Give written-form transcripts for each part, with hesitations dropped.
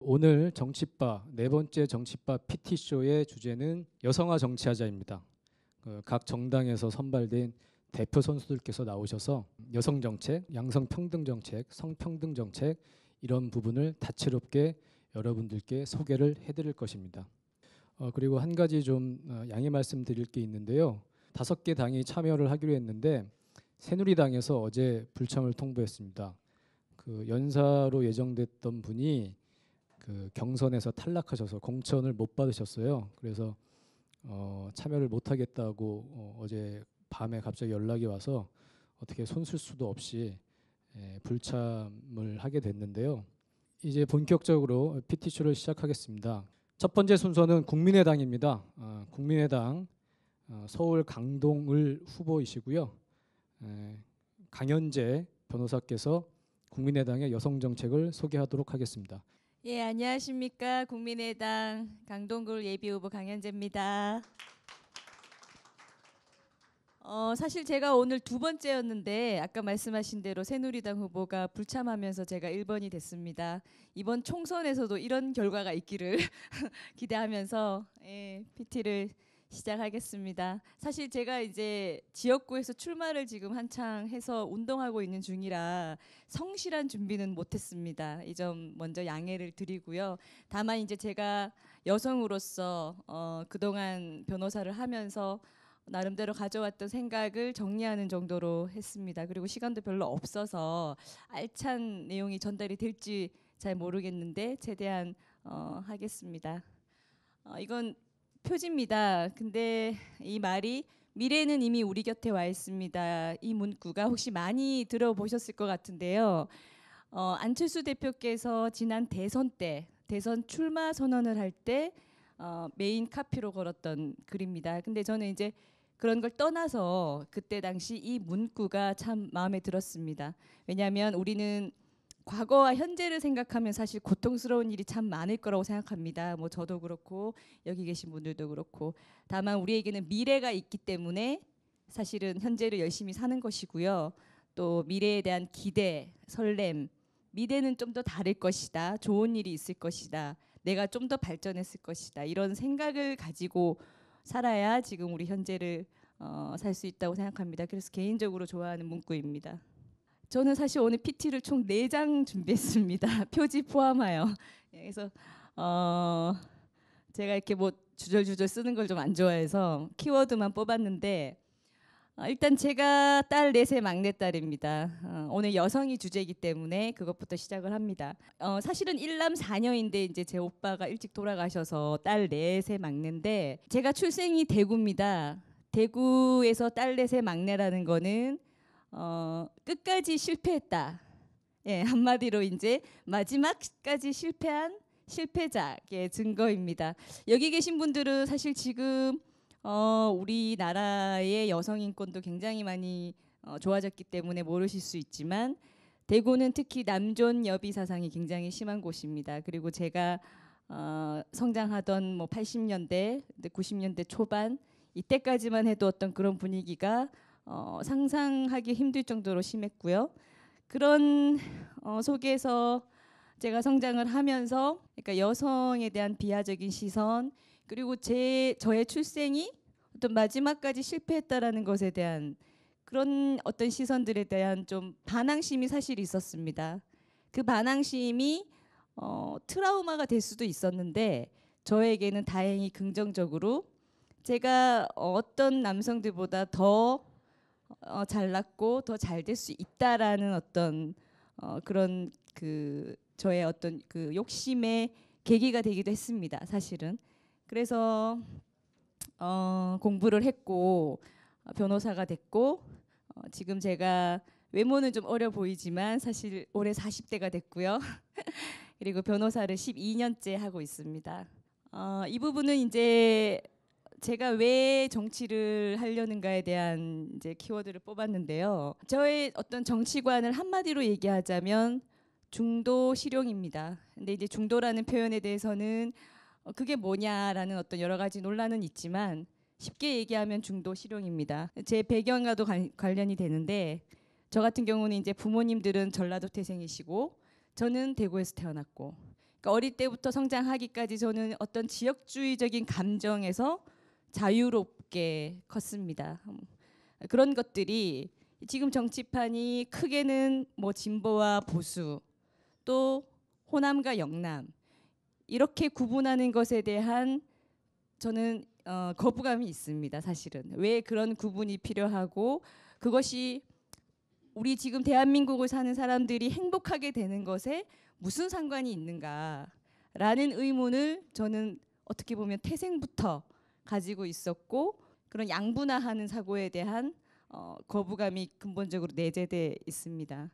오늘 정치바 네 번째 정치바 PT쇼의 주제는 여성화 정치하자입니다. 각 정당에서 선발된 대표 선수들께서 나오셔서 여성 정책, 양성 평등 정책, 성평등 정책 이런 부분을 다채롭게 여러분들께 소개를 해드릴 것입니다. 그리고 한 가지 좀 양해 말씀드릴 게 있는데요. 5개 당이 참여를 하기로 했는데 새누리당에서 어제 불참을 통보했습니다. 그 연사로 예정됐던 분이 그 경선에서 탈락하셔서 공천을 못 받으셨어요. 그래서 참여를 못 하겠다고 어제 밤에 갑자기 연락이 와서 어떻게 손쓸 수도 없이 불참을 하게 됐는데요. 이제 본격적으로 PT쇼를 시작하겠습니다. 첫 번째 순서는 국민의당입니다. 국민의당 서울 강동을 후보이시고요. 강현재 변호사께서 국민의당의 여성 정책을 소개하도록 하겠습니다. 예, 안녕하십니까. 국민의당 강동구 예비후보 강현재입니다. 사실 제가 오늘 2번째였는데 아까 말씀하신 대로 새누리당 후보가 불참하면서 제가 1번이 됐습니다. 이번 총선에서도 이런 결과가 있기를 기대하면서 PT를 시작하겠습니다. 사실 제가 이제 지역구에서 출마를 지금 한창 해서 운동하고 있는 중이라 성실한 준비는 못했습니다. 이 점 먼저 양해를 드리고요. 다만 이제 제가 여성으로서 그동안 변호사를 하면서 나름대로 가져왔던 생각을 정리하는 정도로 했습니다. 그리고 시간도 별로 없어서 알찬 내용이 전달이 될지 잘 모르겠는데 최대한 하겠습니다. 이건 표지입니다. 근데 이 말이 미래는 이미 우리 곁에 와 있습니다. 이 문구가 혹시 많이 들어보셨을 것 같은데요. 안철수 대표께서 지난 대선 때 대선 출마 선언을 할 때 메인 카피로 걸었던 글입니다. 근데 저는 이제 그런 걸 떠나서 그때 당시 이 문구가 참 마음에 들었습니다. 왜냐하면 우리는 과거와 현재를 생각하면 사실 고통스러운 일이 참 많을 거라고 생각합니다. 뭐 저도 그렇고 여기 계신 분들도 그렇고. 다만 우리에게는 미래가 있기 때문에 사실은 현재를 열심히 사는 것이고요. 또 미래에 대한 기대, 설렘, 미래는 좀 더 다를 것이다. 좋은 일이 있을 것이다. 내가 좀 더 발전했을 것이다. 이런 생각을 가지고 살아야 지금 우리 현재를 살 수 있다고 생각합니다. 그래서 개인적으로 좋아하는 문구입니다. 저는 사실 오늘 PT를 총 4장 준비했습니다. 표지 포함하여. 그래서 제가 이렇게 뭐 주절주절 쓰는 걸 좀 안 좋아해서 키워드만 뽑았는데 일단 제가 딸 넷의 막내딸입니다. 오늘 여성이 주제이기 때문에 그것부터 시작을 합니다. 사실은 1남 4녀인데 이제 제 오빠가 일찍 돌아가셔서 딸 넷의 막내인데 제가 출생이 대구입니다. 대구에서 딸 넷의 막내라는 거는 끝까지 실패했다. 예, 한마디로 이제 마지막까지 실패한 실패자의 증거입니다. 여기 계신 분들은 사실 지금 우리나라의 여성 인권도 굉장히 많이 좋아졌기 때문에 모르실 수 있지만 대구는 특히 남존 여비 사상이 굉장히 심한 곳입니다. 그리고 제가 성장하던 뭐 80년대, 90년대 초반 이때까지만 해도 어떤 그런 분위기가 상상하기 힘들 정도로 심했고요. 그런 속에서 제가 성장을 하면서 그러니까 여성에 대한 비하적인 시선 그리고 저의 출생이 어떤 마지막까지 실패했다라는 것에 대한 그런 어떤 시선들에 대한 좀 반항심이 사실 있었습니다. 그 반항심이 트라우마가 될 수도 있었는데 저에게는 다행히 긍정적으로 제가 어떤 남성들보다 더 잘났고 더 잘 될 수 있다라는 어떤 그런 그 저의 어떤 그 욕심의 계기가 되기도 했습니다. 사실은. 그래서 공부를 했고 변호사가 됐고 지금 제가 외모는 좀 어려 보이지만 사실 올해 40대가 됐고요. 그리고 변호사를 12년째 하고 있습니다. 이 부분은 이제 제가 왜 정치를 하려는가에 대한 이제 키워드를 뽑았는데요. 저의 어떤 정치관을 한마디로 얘기하자면 중도 실용입니다. 근데 이제 중도라는 표현에 대해서는 그게 뭐냐라는 어떤 여러 가지 논란은 있지만 쉽게 얘기하면 중도 실용입니다. 제 배경과도 관련이 되는데 저 같은 경우는 이제 부모님들은 전라도 태생이시고 저는 대구에서 태어났고 그러니까 어릴 때부터 성장하기까지 저는 어떤 지역주의적인 감정에서 자유롭게 컸습니다. 그런 것들이 지금 정치판이 크게는 뭐 진보와 보수 또 호남과 영남 이렇게 구분하는 것에 대한 저는 거부감이 있습니다. 사실은 왜 그런 구분이 필요하고 그것이 우리 지금 대한민국을 사는 사람들이 행복하게 되는 것에 무슨 상관이 있는가라는 의문을 저는 어떻게 보면 태생부터 가지고 있었고 그런 양분화하는 사고에 대한 거부감이 근본적으로 내재돼 있습니다.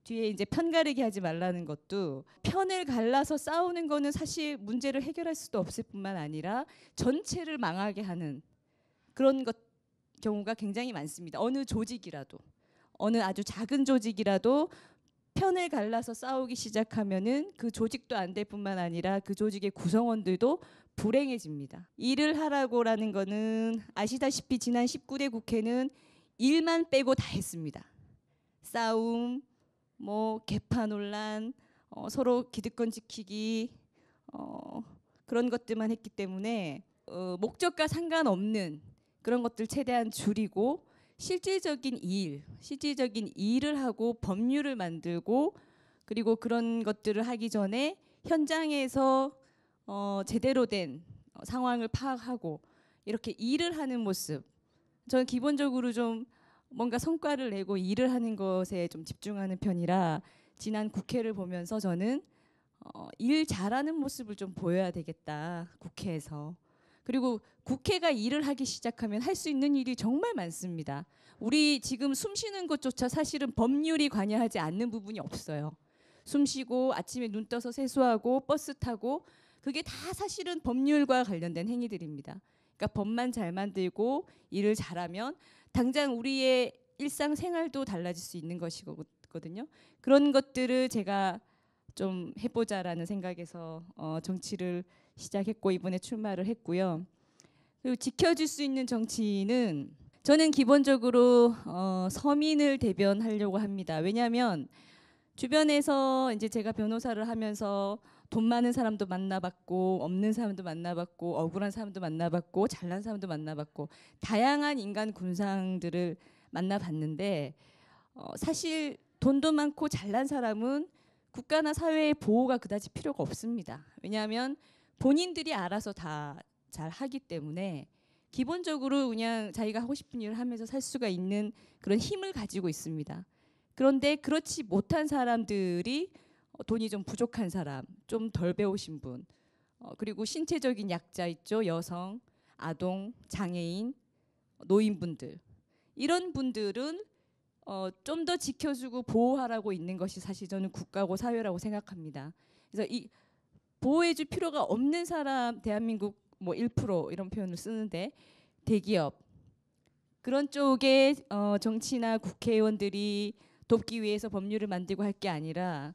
뒤에 이제 편가르기 하지 말라는 것도 편을 갈라서 싸우는 거는 사실 문제를 해결할 수도 없을 뿐만 아니라 전체를 망하게 하는 그런 경우가 굉장히 많습니다. 어느 조직이라도 어느 아주 작은 조직이라도 편을 갈라서 싸우기 시작하면은 그 조직도 안 될 뿐만 아니라 그 조직의 구성원들도 불행해집니다. 일을 하라고라는 거는 아시다시피 지난 19대 국회는 일만 빼고 다 했습니다. 싸움, 뭐 개파 논란, 서로 기득권 지키기 그런 것들만 했기 때문에 목적과 상관없는 그런 것들 최대한 줄이고 실질적인 일을 하고 법률을 만들고 그리고 그런 것들을 하기 전에 현장에서 제대로 된 상황을 파악하고 이렇게 일을 하는 모습 저는 기본적으로 좀 뭔가 성과를 내고 일을 하는 것에 좀 집중하는 편이라 지난 국회를 보면서 저는 일 잘하는 모습을 좀 보여야 되겠다 국회에서. 그리고 국회가 일을 하기 시작하면 할 수 있는 일이 정말 많습니다. 우리 지금 숨 쉬는 것조차 사실은 법률이 관여하지 않는 부분이 없어요. 숨 쉬고 아침에 눈 떠서 세수하고 버스 타고 그게 다 사실은 법률과 관련된 행위들입니다. 그러니까 법만 잘 만들고 일을 잘하면 당장 우리의 일상생활도 달라질 수 있는 것이거든요. 그런 것들을 제가 좀 해보자라는 생각에서 정치를 시작했고 이번에 출마를 했고요. 그리고 지켜줄 수 있는 정치인은 저는 기본적으로 서민을 대변하려고 합니다. 왜냐하면 주변에서 이제 제가 변호사를 하면서 돈 많은 사람도 만나봤고 없는 사람도 만나봤고 억울한 사람도 만나봤고 잘난 사람도 만나봤고 다양한 인간 군상들을 만나봤는데 사실 돈도 많고 잘난 사람은 국가나 사회의 보호가 그다지 필요가 없습니다. 왜냐하면 본인들이 알아서 다 잘 하기 때문에 기본적으로 그냥 자기가 하고 싶은 일을 하면서 살 수가 있는 그런 힘을 가지고 있습니다. 그런데 그렇지 못한 사람들이 돈이 좀 부족한 사람, 좀 덜 배우신 분, 그리고 신체적인 약자 있죠. 여성, 아동, 장애인, 노인분들. 이런 분들은 좀 더 지켜주고 보호하라고 있는 것이 사실 저는 국가고 사회라고 생각합니다. 그래서 이 보호해줄 필요가 없는 사람, 대한민국 뭐 1% 이런 표현을 쓰는데 대기업 그런 쪽에 정치나 국회의원들이 돕기 위해서 법률을 만들고 할 게 아니라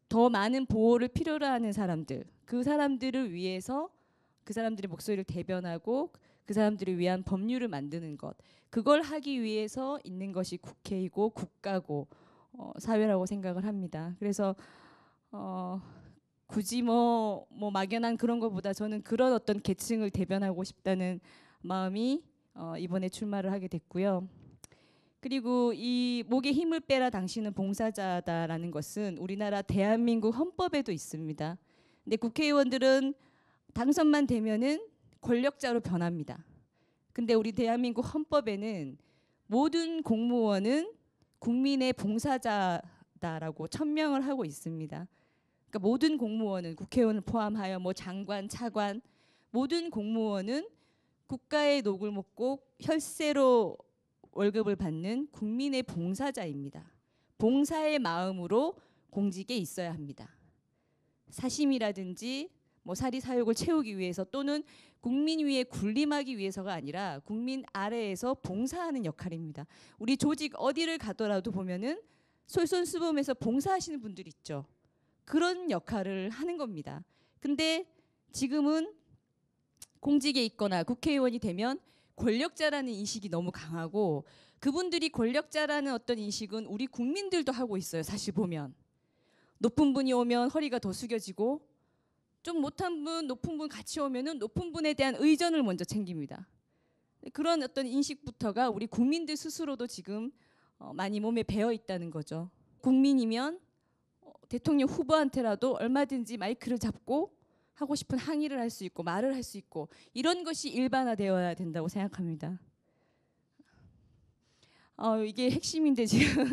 더 많은 보호를 필요로 하는 사람들, 그 사람들을 위해서 그 사람들의 목소리를 대변하고 그 사람들을 위한 법률을 만드는 것, 그걸 하기 위해서 있는 것이 국회이고 국가고 사회라고 생각을 합니다. 그래서 굳이 뭐 막연한 그런 것보다 저는 그런 어떤 계층을 대변하고 싶다는 마음이 이번에 출마를 하게 됐고요. 그리고 이 목에 힘을 빼라 당신은 봉사자다라는 것은 우리나라 대한민국 헌법에도 있습니다. 근데 국회의원들은 당선만 되면은 권력자로 변합니다. 근데 우리 대한민국 헌법에는 모든 공무원은 국민의 봉사자다라고 천명을 하고 있습니다. 그러니까 모든 공무원은 국회의원을 포함하여 뭐 장관, 차관 모든 공무원은 국가의 녹을 먹고 혈세로 월급을 받는 국민의 봉사자입니다. 봉사의 마음으로 공직에 있어야 합니다. 사심이라든지 뭐 사리사욕을 채우기 위해서 또는 국민 위에 군림하기 위해서가 아니라 국민 아래에서 봉사하는 역할입니다. 우리 조직 어디를 가더라도 보면은 솔선수범해서 봉사하시는 분들 있죠. 그런 역할을 하는 겁니다. 근데 지금은 공직에 있거나 국회의원이 되면 권력자라는 인식이 너무 강하고 그분들이 권력자라는 어떤 인식은 우리 국민들도 하고 있어요. 사실 보면 높은 분이 오면 허리가 더 숙여지고 좀 못한 분, 높은 분 같이 오면은 높은 분에 대한 의전을 먼저 챙깁니다. 그런 어떤 인식부터가 우리 국민들 스스로도 지금 많이 몸에 배어 있다는 거죠. 국민이면 대통령 후보한테라도 얼마든지 마이크를 잡고 하고 싶은 항의를 할 수 있고 말을 할 수 있고 이런 것이 일반화되어야 된다고 생각합니다. 이게 핵심인데 지금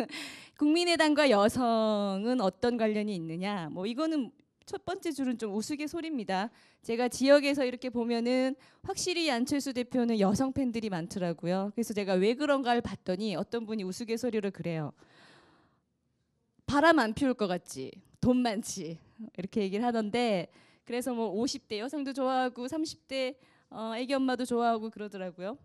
국민의당과 여성은 어떤 관련이 있느냐? 뭐 이거는 첫 번째 줄은 좀 우스갯소리입니다. 제가 지역에서 이렇게 보면은 확실히 안철수 대표는 여성 팬들이 많더라고요. 그래서 제가 왜 그런가를 봤더니 어떤 분이 우스갯소리로 그래요. 바람 안 피울 것 같지? 돈 많지? 이렇게 얘기를 하던데 그래서 뭐 50대 여성도 좋아하고 30대 애기 엄마도 좋아하고 그러더라고요.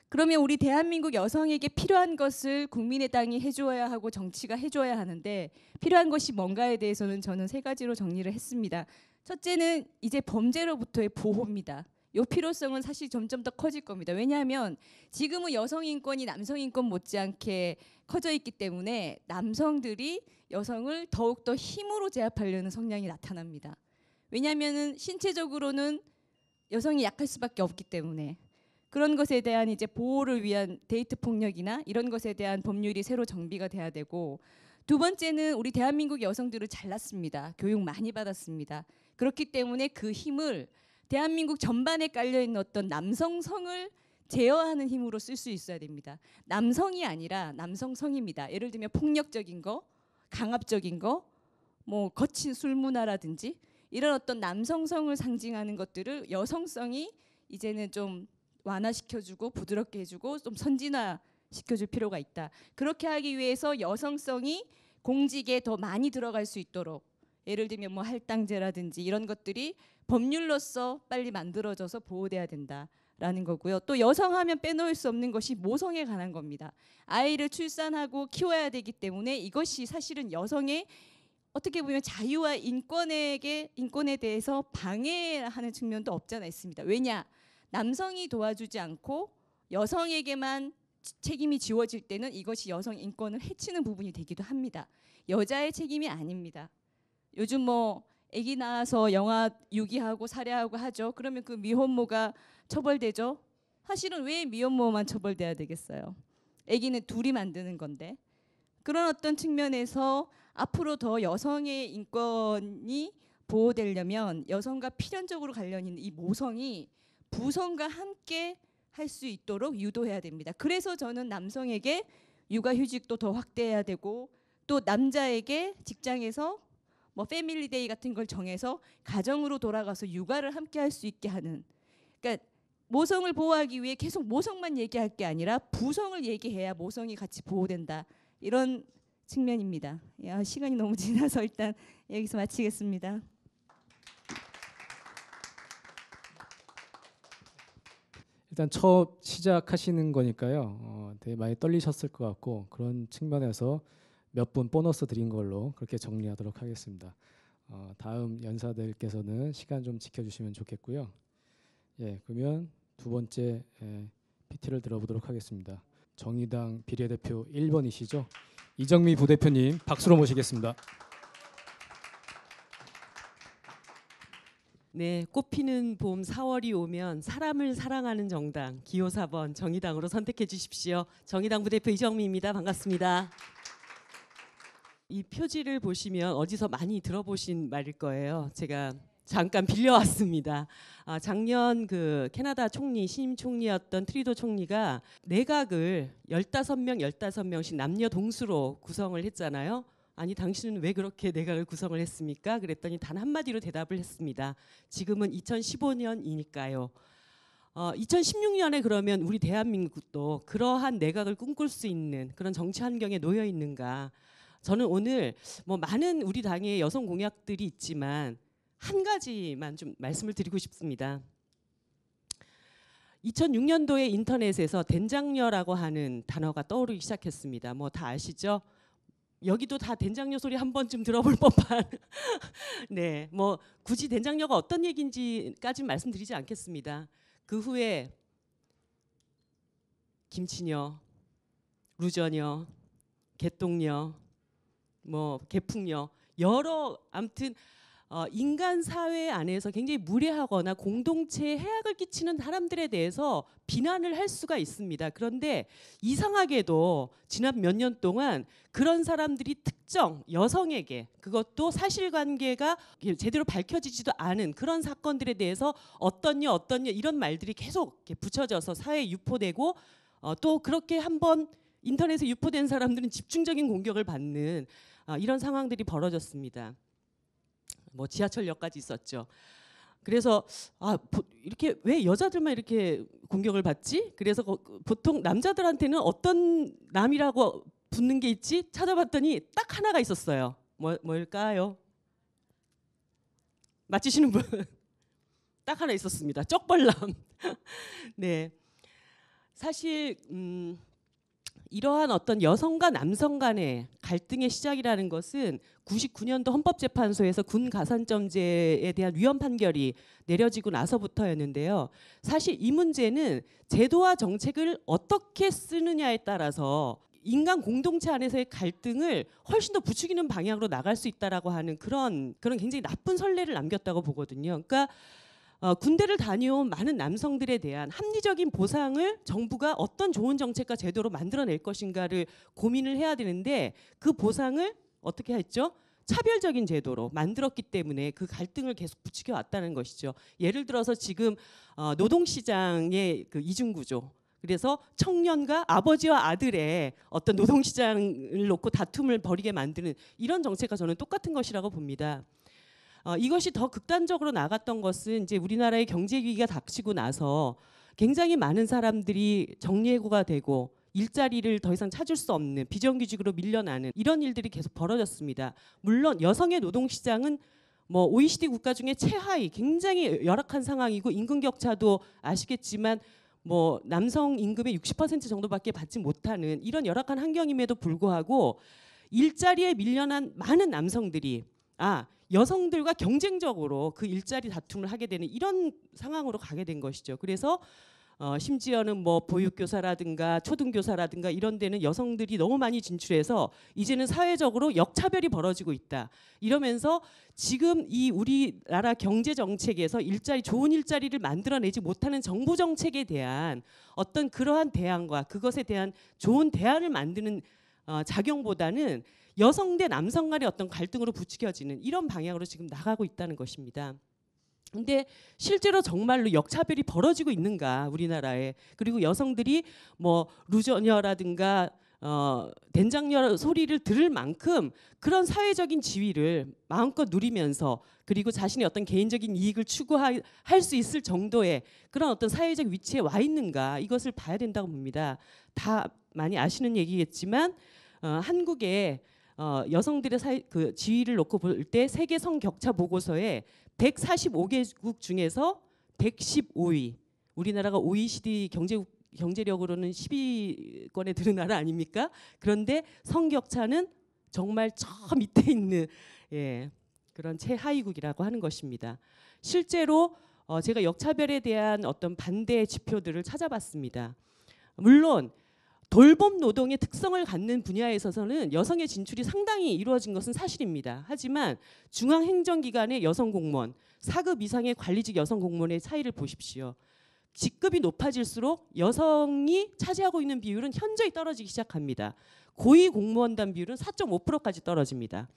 그러면 우리 대한민국 여성에게 필요한 것을 국민의당이 해줘야 하고 정치가 해줘야 하는데 필요한 것이 뭔가에 대해서는 저는 세 가지로 정리를 했습니다. 첫째는 이제 범죄로부터의 보호입니다. 이 필요성은 사실 점점 더 커질 겁니다. 왜냐하면 지금은 여성 인권이 남성 인권 못지않게 커져 있기 때문에 남성들이 여성을 더욱더 힘으로 제압하려는 성향이 나타납니다. 왜냐하면 신체적으로는 여성이 약할 수밖에 없기 때문에 그런 것에 대한 이제 보호를 위한 데이트 폭력이나 이런 것에 대한 법률이 새로 정비가 돼야 되고 두 번째는 우리 대한민국 여성들을 잘났습니다. 교육 많이 받았습니다. 그렇기 때문에 그 힘을 대한민국 전반에 깔려있는 어떤 남성성을 제어하는 힘으로 쓸 수 있어야 됩니다. 남성이 아니라 남성성입니다. 예를 들면 폭력적인 거, 강압적인 거, 뭐 거친 술 문화라든지 이런 어떤 남성성을 상징하는 것들을 여성성이 이제는 좀 완화시켜주고 부드럽게 해주고 좀 선진화시켜줄 필요가 있다. 그렇게 하기 위해서 여성성이 공직에 더 많이 들어갈 수 있도록 예를 들면 뭐 할당제라든지 이런 것들이 법률로서 빨리 만들어져서 보호돼야 된다라는 거고요. 또 여성하면 빼놓을 수 없는 것이 모성에 관한 겁니다. 아이를 출산하고 키워야 되기 때문에 이것이 사실은 여성의 어떻게 보면 자유와 인권에 대해서 방해하는 측면도 없지 않아 있습니다. 왜냐? 남성이 도와주지 않고 여성에게만 책임이 지워질 때는 이것이 여성 인권을 해치는 부분이 되기도 합니다. 여자의 책임이 아닙니다. 요즘 뭐 아기 낳아서 영아 유기하고 살해하고 하죠. 그러면 그 미혼모가 처벌되죠. 사실은 왜 미혼모만 처벌돼야 되겠어요? 아기는 둘이 만드는 건데. 그런 어떤 측면에서 앞으로 더 여성의 인권이 보호되려면 여성과 필연적으로 관련 있는 이 모성이 부성과 함께 할 수 있도록 유도해야 됩니다. 그래서 저는 남성에게 육아휴직도 더 확대해야 되고 또 남자에게 직장에서 뭐 패밀리데이 같은 걸 정해서 가정으로 돌아가서 육아를 함께 할 수 있게 하는 그러니까 모성을 보호하기 위해 계속 모성만 얘기할 게 아니라 부성을 얘기해야 모성이 같이 보호된다. 이런 측면입니다. 야, 시간이 너무 지나서 일단 여기서 마치겠습니다. 일단 처음 시작하시는 거니까요. 되게 많이 떨리셨을 것 같고 그런 측면에서 몇 분 보너스 드린 걸로 그렇게 정리하도록 하겠습니다. 다음 연사들께서는 시간 좀 지켜주시면 좋겠고요. 예, 그러면 두 번째 PT를 들어보도록 하겠습니다. 정의당 비례대표 1번이시죠? 이정미 부대표님 박수로 모시겠습니다. 네, 꽃피는 봄 4월이 오면 사람을 사랑하는 정당 기호 4번 정의당으로 선택해 주십시오. 정의당 부대표 이정미입니다. 반갑습니다. 이 표지를 보시면 어디서 많이 들어보신 말일 거예요. 제가 잠깐 빌려왔습니다. 작년 그 캐나다 총리 신임 총리였던 트리도 총리가 내각을 15명씩 남녀 동수로 구성을 했잖아요. 아니 당신은 왜 그렇게 내각을 구성을 했습니까? 그랬더니 단 한마디로 대답을 했습니다. 지금은 2015년이니까요. 2016년에 그러면 우리 대한민국도 그러한 내각을 꿈꿀 수 있는 그런 정치 환경에 놓여 있는가? 저는 오늘 뭐 많은 우리 당의 여성 공약들이 있지만 한 가지만 좀 말씀을 드리고 싶습니다. 2006년도에 인터넷에서 된장녀라고 하는 단어가 떠오르기 시작했습니다. 뭐 다 아시죠? 여기도 다 된장녀 소리 한 번쯤 들어볼 법한 네, 뭐 굳이 된장녀가 어떤 얘기인지까지는 말씀드리지 않겠습니다. 그 후에 김치녀, 루저녀, 개똥녀, 뭐 개풍녀, 여러 아무튼 인간 사회 안에서 굉장히 무례하거나 공동체에 해악을 끼치는 사람들에 대해서 비난을 할 수가 있습니다. 그런데 이상하게도 지난 몇 년 동안 그런 사람들이 특정 여성에게, 그것도 사실관계가 제대로 밝혀지지도 않은 그런 사건들에 대해서 어떻냐 이런 말들이 계속 이렇게 붙여져서 사회에 유포되고 또 그렇게 한번 인터넷에 유포된 사람들은 집중적인 공격을 받는 이런 상황들이 벌어졌습니다. 뭐 지하철역까지 있었죠. 그래서 이렇게 왜 여자들만 이렇게 공격을 받지? 그래서 보통 남자들한테는 어떤 남이라고 붙는 게 있지? 찾아봤더니 딱 하나가 있었어요. 뭘까요? 맞히시는 분? 딱 하나 있었습니다. 쪽벌남. 네, 사실 이러한 어떤 여성과 남성 간의 갈등의 시작이라는 것은 99년도 헌법재판소에서 군 가산점제에 대한 위헌 판결이 내려지고 나서부터였는데요. 사실 이 문제는 제도와 정책을 어떻게 쓰느냐에 따라서 인간 공동체 안에서의 갈등을 훨씬 더 부추기는 방향으로 나갈 수 있다라고 하는 그런 굉장히 나쁜 선례를 남겼다고 보거든요. 그러니까 군대를 다녀온 많은 남성들에 대한 합리적인 보상을 정부가 어떤 좋은 정책과 제도로 만들어낼 것인가를 고민을 해야 되는데 그 보상을 어떻게 했죠? 차별적인 제도로 만들었기 때문에 그 갈등을 계속 부추겨 왔다는 것이죠. 예를 들어서 지금 노동시장의 그 이중구조, 그래서 청년과 아버지와 아들의 어떤 노동시장을 놓고 다툼을 벌이게 만드는 이런 정책과 저는 똑같은 것이라고 봅니다. 이것이 더 극단적으로 나갔던 것은 이제 우리나라의 경제 위기가 닥치고 나서 굉장히 많은 사람들이 정리해고가 되고 일자리를 더 이상 찾을 수 없는 비정규직으로 밀려나는 이런 일들이 계속 벌어졌습니다. 물론 여성의 노동시장은 뭐 OECD 국가 중에 최하위, 굉장히 열악한 상황이고 임금 격차도 아시겠지만 뭐 남성 임금의 60% 정도밖에 받지 못하는 이런 열악한 환경임에도 불구하고 일자리에 밀려난 많은 남성들이 여성들과 경쟁적으로 그 일자리 다툼을 하게 되는 이런 상황으로 가게 된 것이죠. 그래서 심지어는 뭐 보육교사라든가 초등교사라든가 이런 데는 여성들이 너무 많이 진출해서 이제는 사회적으로 역차별이 벌어지고 있다. 이러면서 지금 이 우리나라 경제 정책에서 좋은 일자리를 만들어내지 못하는 정부 정책에 대한 어떤 그러한 대안과 그것에 대한 좋은 대안을 만드는 작용보다는 여성 대 남성 간의 어떤 갈등으로 부추겨지는 이런 방향으로 지금 나가고 있다는 것입니다. 근데 실제로 정말로 역차별이 벌어지고 있는가 우리나라에. 그리고 여성들이 뭐 루저녀라든가 된장녀 소리를 들을 만큼 그런 사회적인 지위를 마음껏 누리면서 그리고 자신의 어떤 개인적인 이익을 추구할 수 있을 정도의 그런 어떤 사회적 위치에 와 있는가, 이것을 봐야 된다고 봅니다. 다 많이 아시는 얘기겠지만 한국의 여성들의 그 지위를 놓고 볼 때 세계 성격차 보고서에 145개국 중에서 115위, 우리나라가 OECD 경제력으로는 10위권에 드는 나라 아닙니까? 그런데 성격차는 정말 저 밑에 있는 그런 최하위국이라고 하는 것입니다. 실제로 제가 역차별에 대한 어떤 반대 지표들을 찾아봤습니다. 물론 돌봄 노동의 특성을 갖는 분야에 있어서는 여성의 진출이 상당히 이루어진 것은 사실입니다. 하지만 중앙행정기관의 여성 공무원, 4급 이상의 관리직 여성 공무원의 차이를 보십시오. 직급이 높아질수록 여성이 차지하고 있는 비율은 현저히 떨어지기 시작합니다. 고위 공무원단 비율은 4.5%까지 떨어집니다.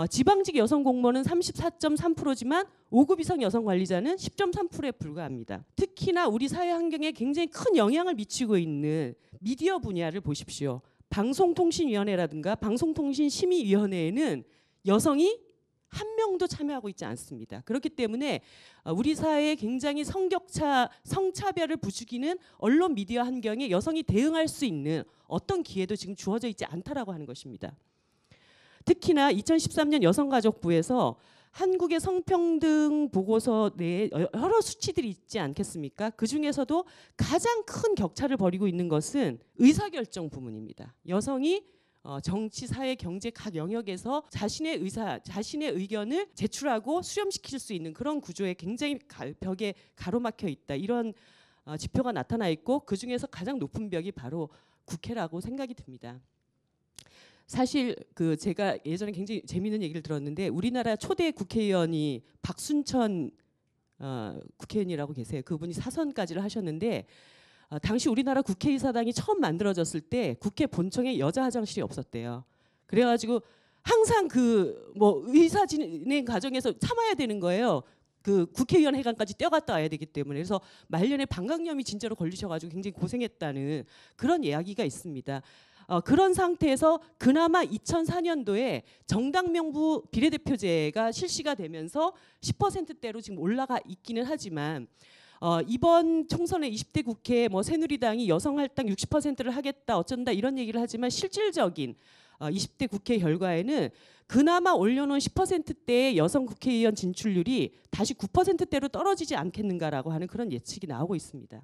지방직 여성 공무원은 34.3%지만 5급 이상 여성 관리자는 10.3%에 불과합니다. 특히나 우리 사회 환경에 굉장히 큰 영향을 미치고 있는 미디어 분야를 보십시오. 방송통신위원회라든가 방송통신심의위원회에는 여성이 한 명도 참여하고 있지 않습니다. 그렇기 때문에 우리 사회에 굉장히 성차별을 부추기는 언론 미디어 환경에 여성이 대응할 수 있는 어떤 기회도 지금 주어져 있지 않다라고 하는 것입니다. 특히나 2013년 여성가족부에서 한국의 성평등 보고서 내에 여러 수치들이 있지 않겠습니까? 그 중에서도 가장 큰 격차를 벌이고 있는 것은 의사결정 부문입니다. 여성이 정치, 사회, 경제 각 영역에서 자신의 의사, 자신의 의견을 제출하고 수렴시킬 수 있는 그런 구조에 굉장히 벽에 가로막혀 있다. 이런 지표가 나타나 있고 그중에서 가장 높은 벽이 바로 국회라고 생각이 듭니다. 사실 제가 예전에 굉장히 재미있는 얘기를 들었는데 우리나라 초대 국회의원이 박순천 국회의원이라고 계세요. 그분이 사선까지를 하셨는데 당시 우리나라 국회의사당이 처음 만들어졌을 때 국회 본청에 여자 화장실이 없었대요. 그래가지고 항상 의사 진행 과정에서 참아야 되는 거예요. 그 국회의원 회관까지 뛰어갔다 와야 되기 때문에. 그래서 말년에 방광염이 진짜로 걸리셔가지고 굉장히 고생했다는 그런 이야기가 있습니다. 그런 상태에서 그나마 2004년도에 정당 명부 비례대표제가 실시가 되면서 10%대로 지금 올라가 있기는 하지만 이번 총선에 20대 국회 새누리당이 여성 할당 60%를 하겠다 어쩐다 이런 얘기를 하지만 실질적인 20대 국회 결과에는 그나마 올려놓은 10%대의 여성 국회의원 진출률이 다시 9%대로 떨어지지 않겠는가라고 하는 그런 예측이 나오고 있습니다.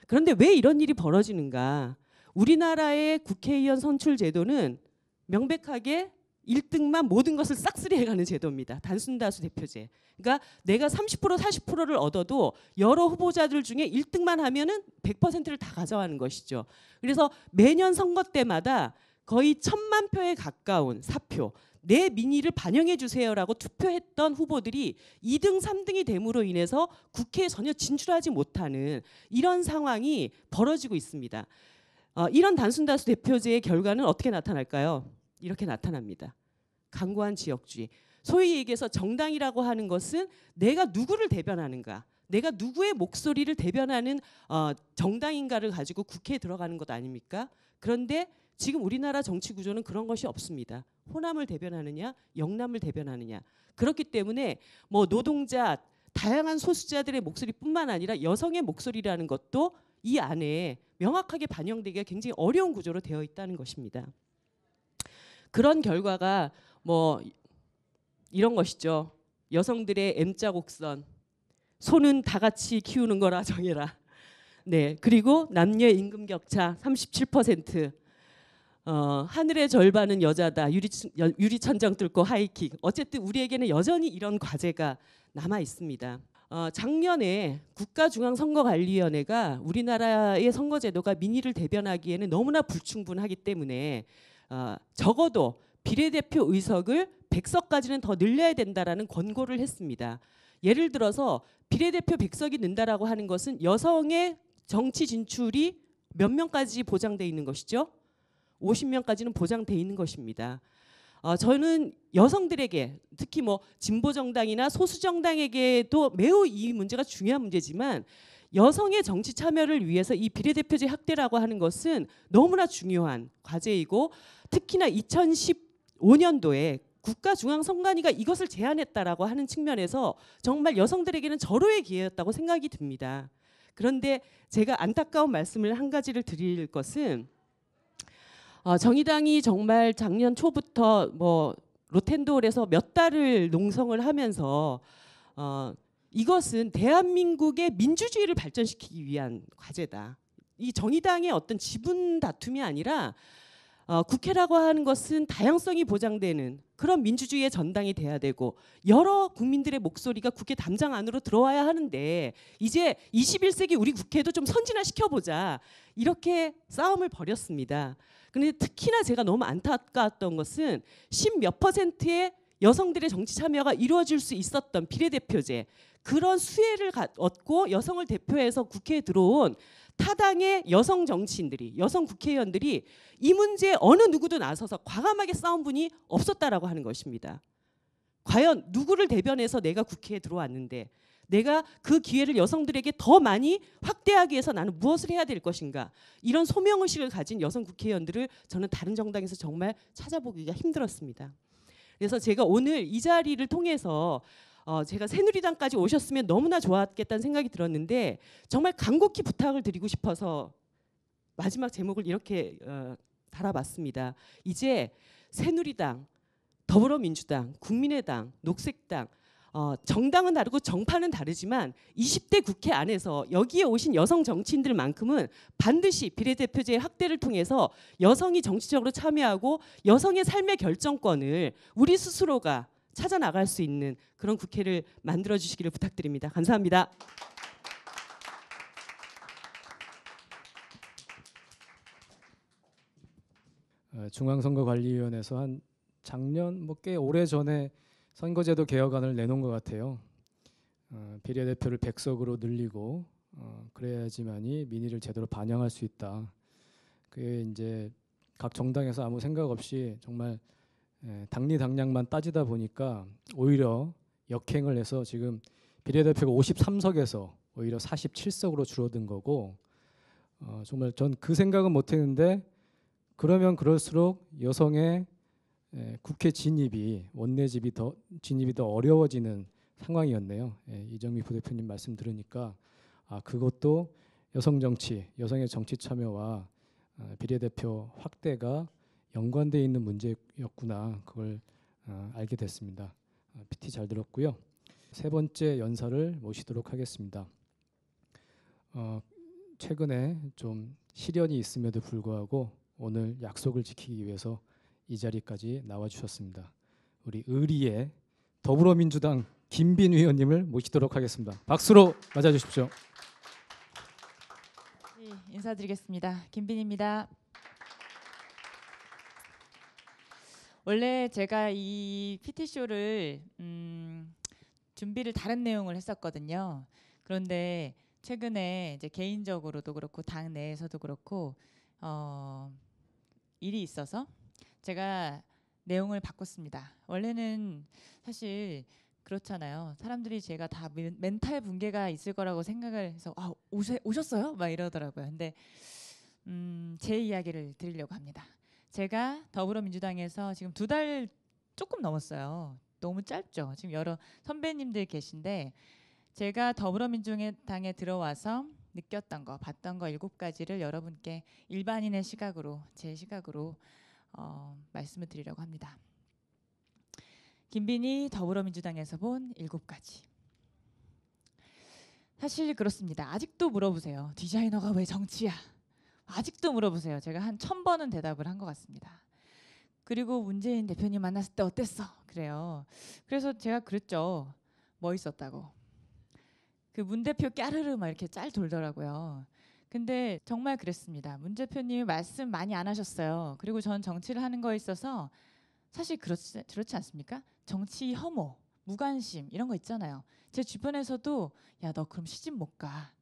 그런데 왜 이런 일이 벌어지는가? 우리나라의 국회의원 선출 제도는 명백하게 1등만 모든 것을 싹쓸이 해가는 제도입니다. 단순다수 대표제. 그러니까 내가 30% 40%를 얻어도 여러 후보자들 중에 1등만 하면은 100%를 다 가져가는 것이죠. 그래서 매년 선거 때마다 거의 1000만 표에 가까운 사표, 내 민의를 반영해 주세요라고 투표했던 후보들이 2등, 3등이 됨으로 인해서 국회에 전혀 진출하지 못하는 이런 상황이 벌어지고 있습니다. 이런 단순다수 대표제의 결과는 어떻게 나타날까요? 이렇게 나타납니다. 강고한 지역주의. 소위 얘기해서 정당이라고 하는 것은 내가 누구를 대변하는가, 내가 누구의 목소리를 대변하는 정당인가를 가지고 국회에 들어가는 것 아닙니까? 그런데 지금 우리나라 정치 구조는 그런 것이 없습니다. 호남을 대변하느냐, 영남을 대변하느냐. 그렇기 때문에 노동자, 다양한 소수자들의 목소리뿐만 아니라 여성의 목소리라는 것도 이 안에 명확하게 반영되기가 굉장히 어려운 구조로 되어 있다는 것입니다. 그런 결과가 이런 것이죠. 여성들의 M자 곡선, 소는 다 같이 키우는 거라 정해라. 네, 그리고 남녀 임금 격차 37%. 하늘의 절반은 여자다. 유리천장 뚫고 하이킥. 어쨌든 우리에게는 여전히 이런 과제가 남아 있습니다. 작년에 국가중앙선거관리위원회가 우리나라의 선거제도가 민의를 대변하기에는 너무나 불충분하기 때문에 적어도 비례대표 의석을 100석까지는 더 늘려야 된다라는 권고를 했습니다. 예를 들어서 비례대표 100석이 는다라고 하는 것은 여성의 정치 진출이 몇 명까지 보장돼 있는 것이죠? 50명까지는 보장돼 있는 것입니다. 저는 여성들에게 특히 진보정당이나 소수정당에게도 매우 이 문제가 중요한 문제지만 여성의 정치 참여를 위해서 이 비례대표제 확대라고 하는 것은 너무나 중요한 과제이고 특히나 2015년도에 국가중앙선관위가 이것을 제안했다라고 하는 측면에서 정말 여성들에게는 절호의 기회였다고 생각이 듭니다. 그런데 제가 안타까운 말씀을 한 가지를 드릴 것은 정의당이 정말 작년 초부터 로텐도홀에서 몇 달을 농성을 하면서 이것은 대한민국의 민주주의를 발전시키기 위한 과제다. 이 정의당의 어떤 지분 다툼이 아니라 국회라고 하는 것은 다양성이 보장되는 그런 민주주의의 전당이 돼야 되고 여러 국민들의 목소리가 국회 담장 안으로 들어와야 하는데 이제 21세기 우리 국회도 좀 선진화시켜보자 이렇게 싸움을 벌였습니다. 그런데 특히나 제가 너무 안타까웠던 것은 10몇 %의 여성들의 정치 참여가 이루어질 수 있었던 비례대표제 그런 수혜를 얻고 여성을 대표해서 국회에 들어온 타당의 여성 정치인들이 여성 국회의원들이 이 문제에 어느 누구도 나서서 과감하게 싸운 분이 없었다라고 하는 것입니다. 과연 누구를 대변해서 내가 국회에 들어왔는데 내가 그 기회를 여성들에게 더 많이 확대하기 위해서 나는 무엇을 해야 될 것인가 이런 소명의식을 가진 여성 국회의원들을 저는 다른 정당에서 정말 찾아보기가 힘들었습니다. 그래서 제가 오늘 이 자리를 통해서 제가 새누리당까지 오셨으면 너무나 좋았겠다는 생각이 들었는데 정말 간곡히 부탁을 드리고 싶어서 마지막 제목을 이렇게 달아봤습니다. 이제 새누리당, 더불어민주당, 국민의당, 녹색당 정당은 다르고 정파는 다르지만 20대 국회 안에서 여기에 오신 여성 정치인들만큼은 반드시 비례대표제 확대를 통해서 여성이 정치적으로 참여하고 여성의 삶의 결정권을 우리 스스로가 찾아 나갈 수 있는 그런 국회를 만들어 주시기를 부탁드립니다. 감사합니다. 중앙선거관리위원회에서 한 작년 꽤 오래 전에 선거제도 개혁안을 내놓은 것 같아요. 비례대표를 100석으로 늘리고 그래야지만이 민의를 제대로 반영할 수 있다. 그게 이제 각 정당에서 아무 생각 없이 정말 당리당략만 따지다 보니까 오히려 역행을 해서 지금 비례대표가 53석에서 오히려 47석으로 줄어든 거고, 정말 전 그 생각은 못했는데 그러면 그럴수록 여성의 국회 진입이 원내 진입이 더 어려워지는 상황이었네요. 이정미 부대표님 말씀 들으니까 그것도 여성 정치, 여성의 정치 참여와 비례대표 확대가 연관되어 있는 문제였구나, 그걸 알게 됐습니다. PT 잘 들었고요. 세 번째 연사를 모시도록 하겠습니다. 최근에 좀 시련이 있음에도 불구하고 오늘 약속을 지키기 위해서 이 자리까지 나와주셨습니다. 우리 의리의 더불어민주당 김빈 의원님을 모시도록 하겠습니다. 박수로 맞아주십시오. 네, 인사드리겠습니다. 김빈입니다. 원래 제가 이 PT쇼를 준비를 다른 내용을 했었거든요. 그런데 최근에 이제 개인적으로도 그렇고 당 내에서도 그렇고 일이 있어서 제가 내용을 바꿨습니다. 원래는 사실 그렇잖아요. 사람들이 제가 다 멘탈 붕괴가 있을 거라고 생각을 해서 오셨어요? 막 이러더라고요. 근데 제 이야기를 드리려고 합니다. 제가 더불어민주당에서 지금 2달 조금 넘었어요. 너무 짧죠. 지금 여러 선배님들 계신데 제가 더불어민주당에 들어와서 느꼈던 거, 봤던 거 7가지를 여러분께 일반인의 시각으로, 제 시각으로 말씀을 드리려고 합니다. 김빈이 더불어민주당에서 본 7가지. 사실 그렇습니다. 아직도 물어보세요. 디자이너가 왜 정치야? 아직도 물어보세요. 제가 한 1000번은 대답을 한 것 같습니다. 그리고 문재인 대표님 만났을 때 어땠어? 그래요. 그래서 제가 그랬죠. 멋있었다고. 그 문 대표 까르르 막 이렇게 짤 돌더라고요. 근데 정말 그랬습니다. 문 대표님이 말씀 많이 안 하셨어요. 그리고 전 정치를 하는 거에 있어서 사실 그렇지 않습니까? 정치 혐오, 무관심 이런 거 있잖아요. 제 주변에서도 야, 너 그럼 시집 못 가.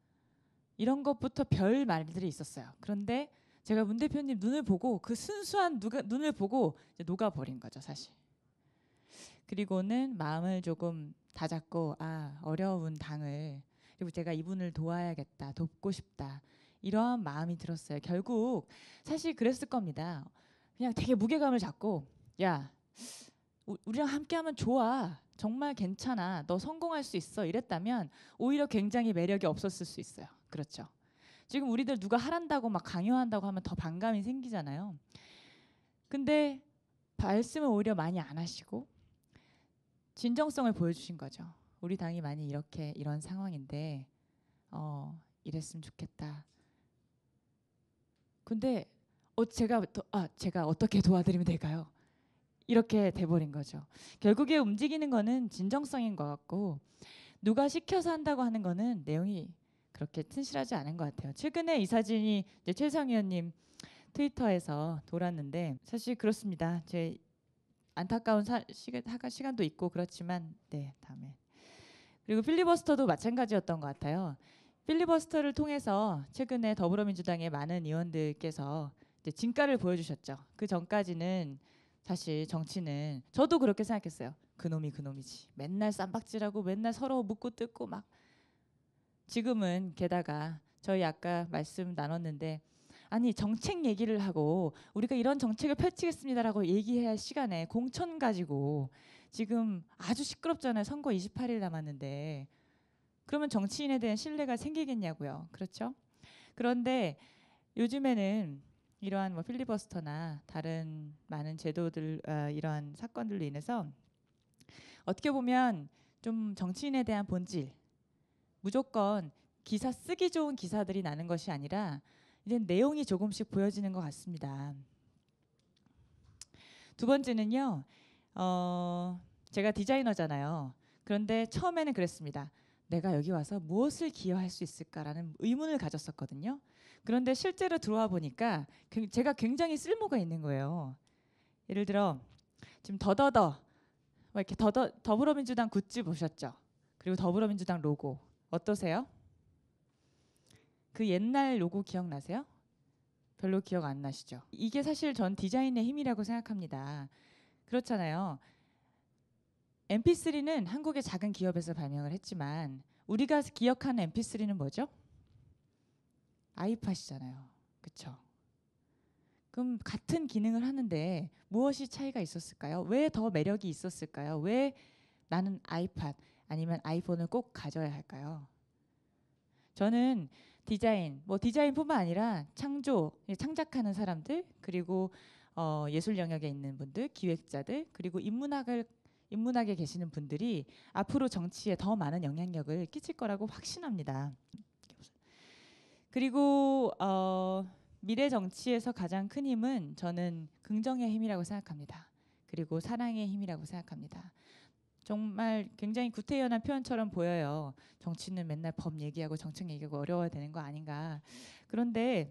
이런 것부터 별 말들이 있었어요. 그런데 제가 문 대표님 눈을 보고 그 순수한 눈을 보고 이제 녹아버린 거죠, 사실. 그리고는 마음을 조금 다잡고 어려운 당을, 그리고 제가 이분을 도와야겠다, 돕고 싶다, 이러한 마음이 들었어요. 결국 사실 그랬을 겁니다. 그냥 되게 무게감을 잡고 야, 우리랑 함께하면 좋아, 정말 괜찮아, 너 성공할 수 있어, 이랬다면 오히려 굉장히 매력이 없었을 수 있어요. 그렇죠. 지금 우리들 누가 하란다고 막 강요한다고 하면 더 반감이 생기잖아요. 근데 말씀을 오히려 많이 안 하시고 진정성을 보여주신 거죠. 우리 당이 많이 이런 상황인데 이랬으면 좋겠다. 근데 제가 어떻게 도와드리면 될까요? 이렇게 돼버린 거죠. 결국에 움직이는 거는 진정성인 것 같고 누가 시켜서 한다고 하는 거는 내용이 그렇게 튼실하지 않은 것 같아요. 최근에 이 사진이 이제 최성 의원님 트위터에서 돌았는데 사실 그렇습니다. 제 안타까운 시간도 있고 그렇지만 다음에. 그리고 필리버스터도 마찬가지였던 것 같아요. 필리버스터를 통해서 최근에 더불어민주당의 많은 의원들께서 이제 진가를 보여주셨죠. 그 전까지는 사실 정치는 저도 그렇게 생각했어요. 그놈이지. 맨날 쌈박질하고 맨날 서로 묻고 뜯고 막. 지금은 게다가 저희 아까 말씀 나눴는데 아니 정책 얘기를 하고 우리가 이런 정책을 펼치겠습니다라고 얘기해야 할 시간에 공천 가지고 지금 아주 시끄럽잖아요. 선거 28일 남았는데 그러면 정치인에 대한 신뢰가 생기겠냐고요. 그렇죠? 그런데 요즘에는 이러한 필리버스터나 다른 많은 제도들 이러한 사건들로 인해서 어떻게 보면 좀 정치인에 대한 본질, 무조건 기사 쓰기 좋은 기사들이 나는 것이 아니라 이제 내용이 조금씩 보여지는 것 같습니다. 두 번째는요. 제가 디자이너잖아요. 그런데 처음에는 그랬습니다. 내가 여기 와서 무엇을 기여할 수 있을까라는 의문을 가졌었거든요. 그런데 실제로 들어와 보니까 제가 굉장히 쓸모가 있는 거예요. 예를 들어 지금 더더더 뭐 이렇게 더불어민주당 굿즈 보셨죠? 그리고 더불어민주당 로고 어떠세요? 그 옛날 로고 기억나세요? 별로 기억 안 나시죠? 이게 사실 전 디자인의 힘이라고 생각합니다. 그렇잖아요. MP3는 한국의 작은 기업에서 발명을 했지만 우리가 기억하는 MP3는 뭐죠? 아이팟이잖아요. 그렇죠? 그럼 같은 기능을 하는데 무엇이 차이가 있었을까요? 왜 더 매력이 있었을까요? 왜 나는 아이팟 아니면 아이폰을 꼭 가져야 할까요? 저는 디자인, 뭐 디자인뿐만 아니라 창작하는 사람들, 그리고 예술 영역에 있는 분들, 기획자들, 그리고 인문학에 계시는 분들이 앞으로 정치에 더 많은 영향력을 끼칠 거라고 확신합니다. 그리고 미래 정치에서 가장 큰 힘은 저는 긍정의 힘이라고 생각합니다. 그리고 사랑의 힘이라고 생각합니다. 정말 굉장히 구태연한 표현처럼 보여요. 정치는 맨날 법 얘기하고 정책 얘기하고 어려워야 되는 거 아닌가. 그런데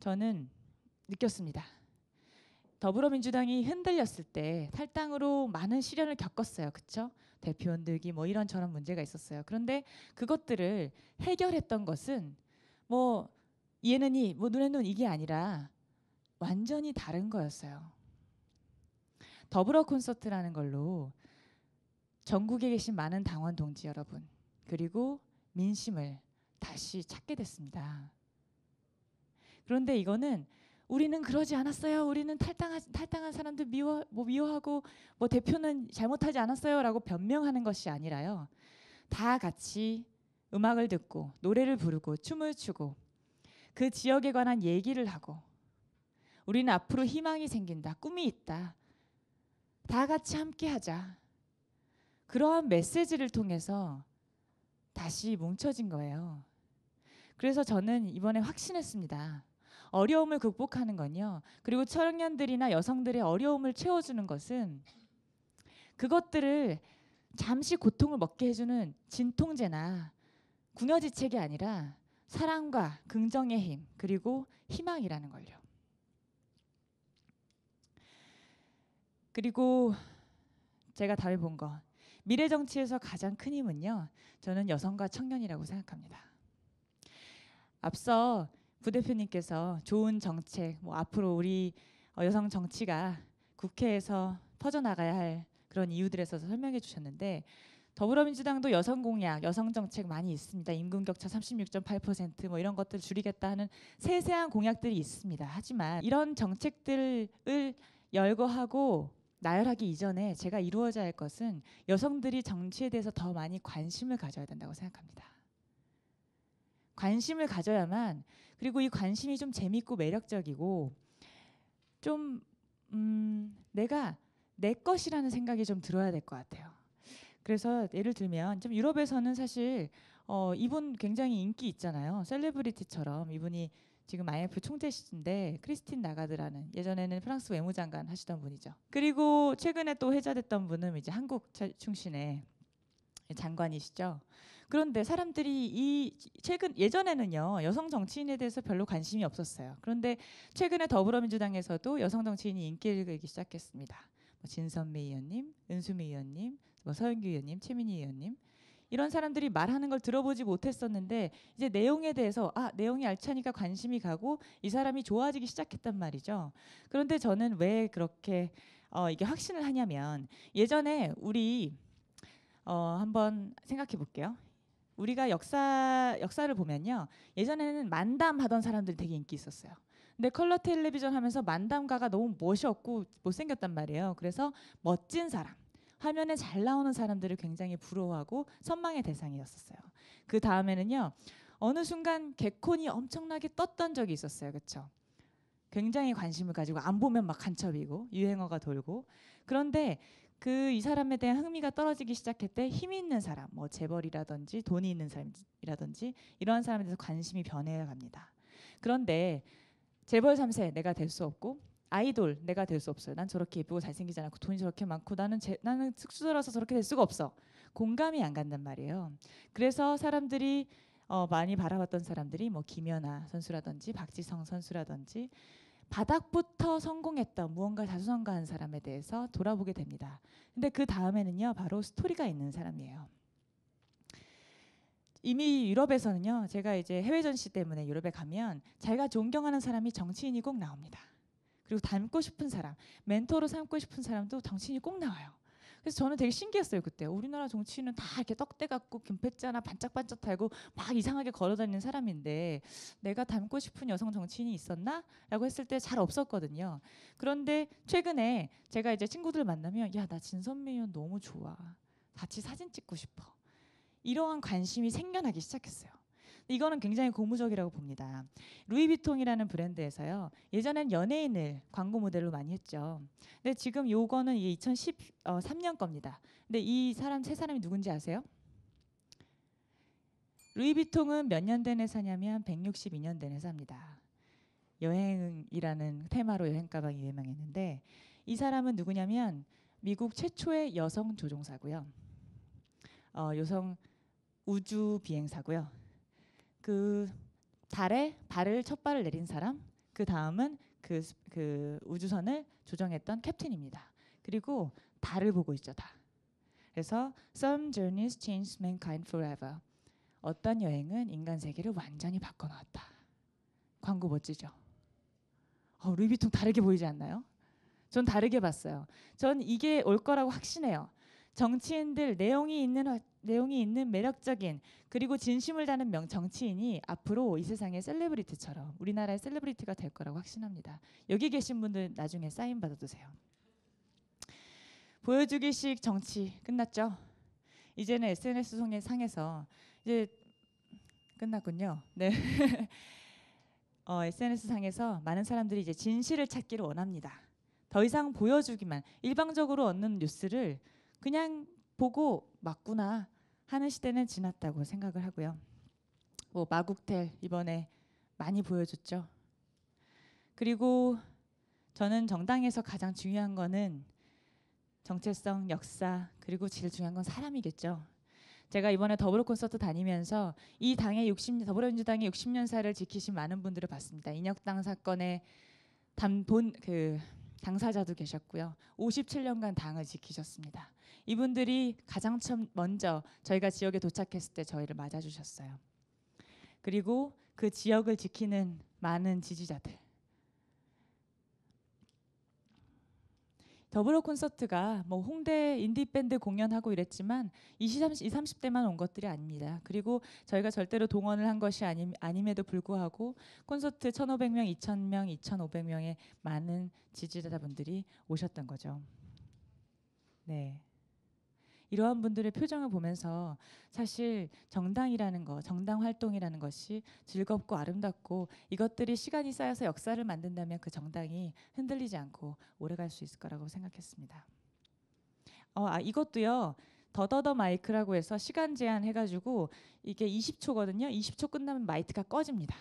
저는 느꼈습니다. 더불어민주당이 흔들렸을 때 탈당으로 많은 시련을 겪었어요. 그렇죠? 대표 흔들기 뭐 이런저런 문제가 있었어요. 그런데 그것들을 해결했던 것은 뭐 이에는 이, 뭐 눈에는 눈 이게 아니라 완전히 다른 거였어요. 더불어 콘서트라는 걸로 전국에 계신 많은 당원 동지 여러분, 그리고 민심을 다시 찾게 됐습니다. 그런데 이거는 우리는 그러지 않았어요. 우리는 탈당한 사람들 미워하고 뭐 대표는 잘못하지 않았어요라고 변명하는 것이 아니라요. 다 같이 음악을 듣고 노래를 부르고 춤을 추고 그 지역에 관한 얘기를 하고 우리는 앞으로 희망이 생긴다. 꿈이 있다. 다 같이 함께 하자. 그러한 메시지를 통해서 다시 뭉쳐진 거예요. 그래서 저는 이번에 확신했습니다. 어려움을 극복하는 건요. 그리고 청년들이나 여성들의 어려움을 채워주는 것은 그것들을 잠시 고통을 먹게 해주는 진통제나 궁여지책이 아니라 사랑과 긍정의 힘 그리고 희망이라는 걸요. 그리고 제가 다음에 본 거 미래 정치에서 가장 큰 힘은요. 저는 여성과 청년이라고 생각합니다. 앞서 부대표님께서 좋은 정책, 뭐 앞으로 우리 여성 정치가 국회에서 퍼져나가야 할 그런 이유들에 있어서 설명해 주셨는데 더불어민주당도 여성 공약, 여성 정책 많이 있습니다. 임금 격차 36.8% 뭐 이런 것들 줄이겠다 하는 세세한 공약들이 있습니다. 하지만 이런 정책들을 열거하고 나열하기 이전에 제가 이루어져야 할 것은 여성들이 정치에 대해서 더 많이 관심을 가져야 된다고 생각합니다. 관심을 가져야만, 그리고 이 관심이 좀 재밌고 매력적이고 좀 내가 내 것이라는 생각이 좀 들어야 될 것 같아요. 그래서 예를 들면 좀 유럽에서는 사실 이분 굉장히 인기 있잖아요. 셀레브리티처럼. 이분이 지금 IMF 총재시인데 크리스틴 라가드라는, 예전에는 프랑스 외무장관 하시던 분이죠. 그리고 최근에 또 회자됐던 분은 이제 한국 충신의 장관이시죠. 그런데 사람들이 예전에는요 여성 정치인에 대해서 별로 관심이 없었어요. 그런데 최근에 더불어민주당에서도 여성 정치인이 인기를 끌기 시작했습니다. 뭐 진선미 의원님, 은수미 의원님, 뭐 서영규 의원님, 최민희 의원님, 이런 사람들이 말하는 걸 들어보지 못했었는데 이제 내용에 대해서 내용이 알차니까 관심이 가고 이 사람이 좋아지기 시작했단 말이죠. 그런데 저는 왜 그렇게 이게 확신을 하냐면 예전에 우리 한번 생각해 볼게요. 우리가 역사를 보면요. 예전에는 만담하던 사람들이 되게 인기 있었어요. 근데 컬러 텔레비전 하면서 만담가가 너무 멋이 없고 못생겼단 말이에요. 그래서 멋진 사람, 화면에 잘 나오는 사람들을 굉장히 부러워하고 선망의 대상이었었어요. 그 다음에는요. 어느 순간 개콘이 엄청나게 떴던 적이 있었어요. 그렇죠? 굉장히 관심을 가지고 안 보면 막 간첩이고 유행어가 돌고. 그런데 그 이 사람에 대한 흥미가 떨어지기 시작할 때 힘이 있는 사람, 뭐 재벌이라든지 돈이 있는 사람이라든지 이러한 사람에 대해서 관심이 변해갑니다. 그런데 재벌 3세 내가 될 수 없고 아이돌 내가 될 수 없어요. 난 저렇게 예쁘고 잘생기지 않고 돈이 저렇게 많고 나는 특수자라서 저렇게 될 수가 없어. 공감이 안 간단 말이에요. 그래서 사람들이 많이 바라봤던 사람들이 뭐 김연아 선수라든지 박지성 선수라든지 바닥부터 성공했던 무언가 자수성가한 사람에 대해서 돌아보게 됩니다. 근데 그 다음에는요, 바로 스토리가 있는 사람이에요. 이미 유럽에서는요, 제가 이제 해외 전시 때문에 유럽에 가면 자기가 존경하는 사람이 정치인이 꼭 나옵니다. 그리고 닮고 싶은 사람, 멘토로 삼고 싶은 사람도 정치인이 꼭 나와요. 그래서 저는 되게 신기했어요. 그때 우리나라 정치인은 다 이렇게 떡대 같고 김패지 하나 반짝반짝 달고 막 이상하게 걸어다니는 사람인데 내가 닮고 싶은 여성 정치인이 있었나? 라고 했을 때 잘 없었거든요. 그런데 최근에 제가 이제 친구들 만나면 야, 나 진선미 의원 너무 좋아. 같이 사진 찍고 싶어. 이러한 관심이 생겨나기 시작했어요. 이거는 굉장히 고무적이라고 봅니다. 루이비통이라는 브랜드에서요. 예전엔 연예인을 광고 모델로 많이 했죠. 근데 지금 요거는 2013년 겁니다. 근데 이 사람 세 사람이 누군지 아세요? 루이비통은 몇 년 된 회사냐면 162년 된 회사입니다. 여행이라는 테마로 여행 가방이 유명했는데 이 사람은 누구냐면 미국 최초의 여성 조종사고요. 여성 우주 비행사고요. 그 달에 첫 발을 내린 사람, 그 다음은 그 우주선을 조정했던 캡틴입니다. 그리고 달을 보고 있죠, 다. 그래서 Some journeys change mankind forever. 어떤 여행은 인간 세계를 완전히 바꿔놓았다. 광고 멋지죠? 루이비통 다르게 보이지 않나요? 전 다르게 봤어요. 전 이게 올 거라고 확신해요. 정치인들 내용이 있는 매력적인 그리고 진심을 다하는 정치인이 앞으로 이 세상의 셀레브리티처럼 우리나라의 셀레브리티가 될 거라고 확신합니다. 여기 계신 분들 나중에 사인 받아두세요. 보여주기식 정치 끝났죠? 이제는 SNS 상에서 이제 끝났군요. 네. SNS 상에서 많은 사람들이 이제 진실을 찾기를 원합니다. 더 이상 보여주기만 일방적으로 얻는 뉴스를 그냥 보고 맞구나 하는 시대는 지났다고 생각을 하고요. 뭐 마국텔 이번에 많이 보여줬죠. 그리고 저는 정당에서 가장 중요한 거는 정체성, 역사 그리고 제일 중요한 건 사람이겠죠. 제가 이번에 더불어 콘서트 다니면서 이 당의 더불어민주당의 60년사를 지키신 많은 분들을 봤습니다. 인혁당 사건의 당사자도 계셨고요. 57년간 당을 지키셨습니다. 이분들이 가장 먼저 저희가 지역에 도착했을 때 저희를 맞아주셨어요. 그리고 그 지역을 지키는 많은 지지자들. 더불어 콘서트가 뭐 홍대 인디밴드 공연하고 이랬지만 20, 30대만 온 것들이 아닙니다. 그리고 저희가 절대로 동원을 한 것이 아님에도 불구하고 콘서트 1,500명, 2,000명, 2,500명의 많은 지지자분들이 오셨던 거죠. 네. 이러한 분들의 표정을 보면서 사실 정당이라는 거, 정당 활동이라는 것이 즐겁고 아름답고 이것들이 시간이 쌓여서 역사를 만든다면 그 정당이 흔들리지 않고 오래갈 수 있을 거라고 생각했습니다. 이것도요. 더더더 마이크라고 해서 시간 제한 해가지고 이게 20초거든요. 20초 끝나면 마이크가 꺼집니다.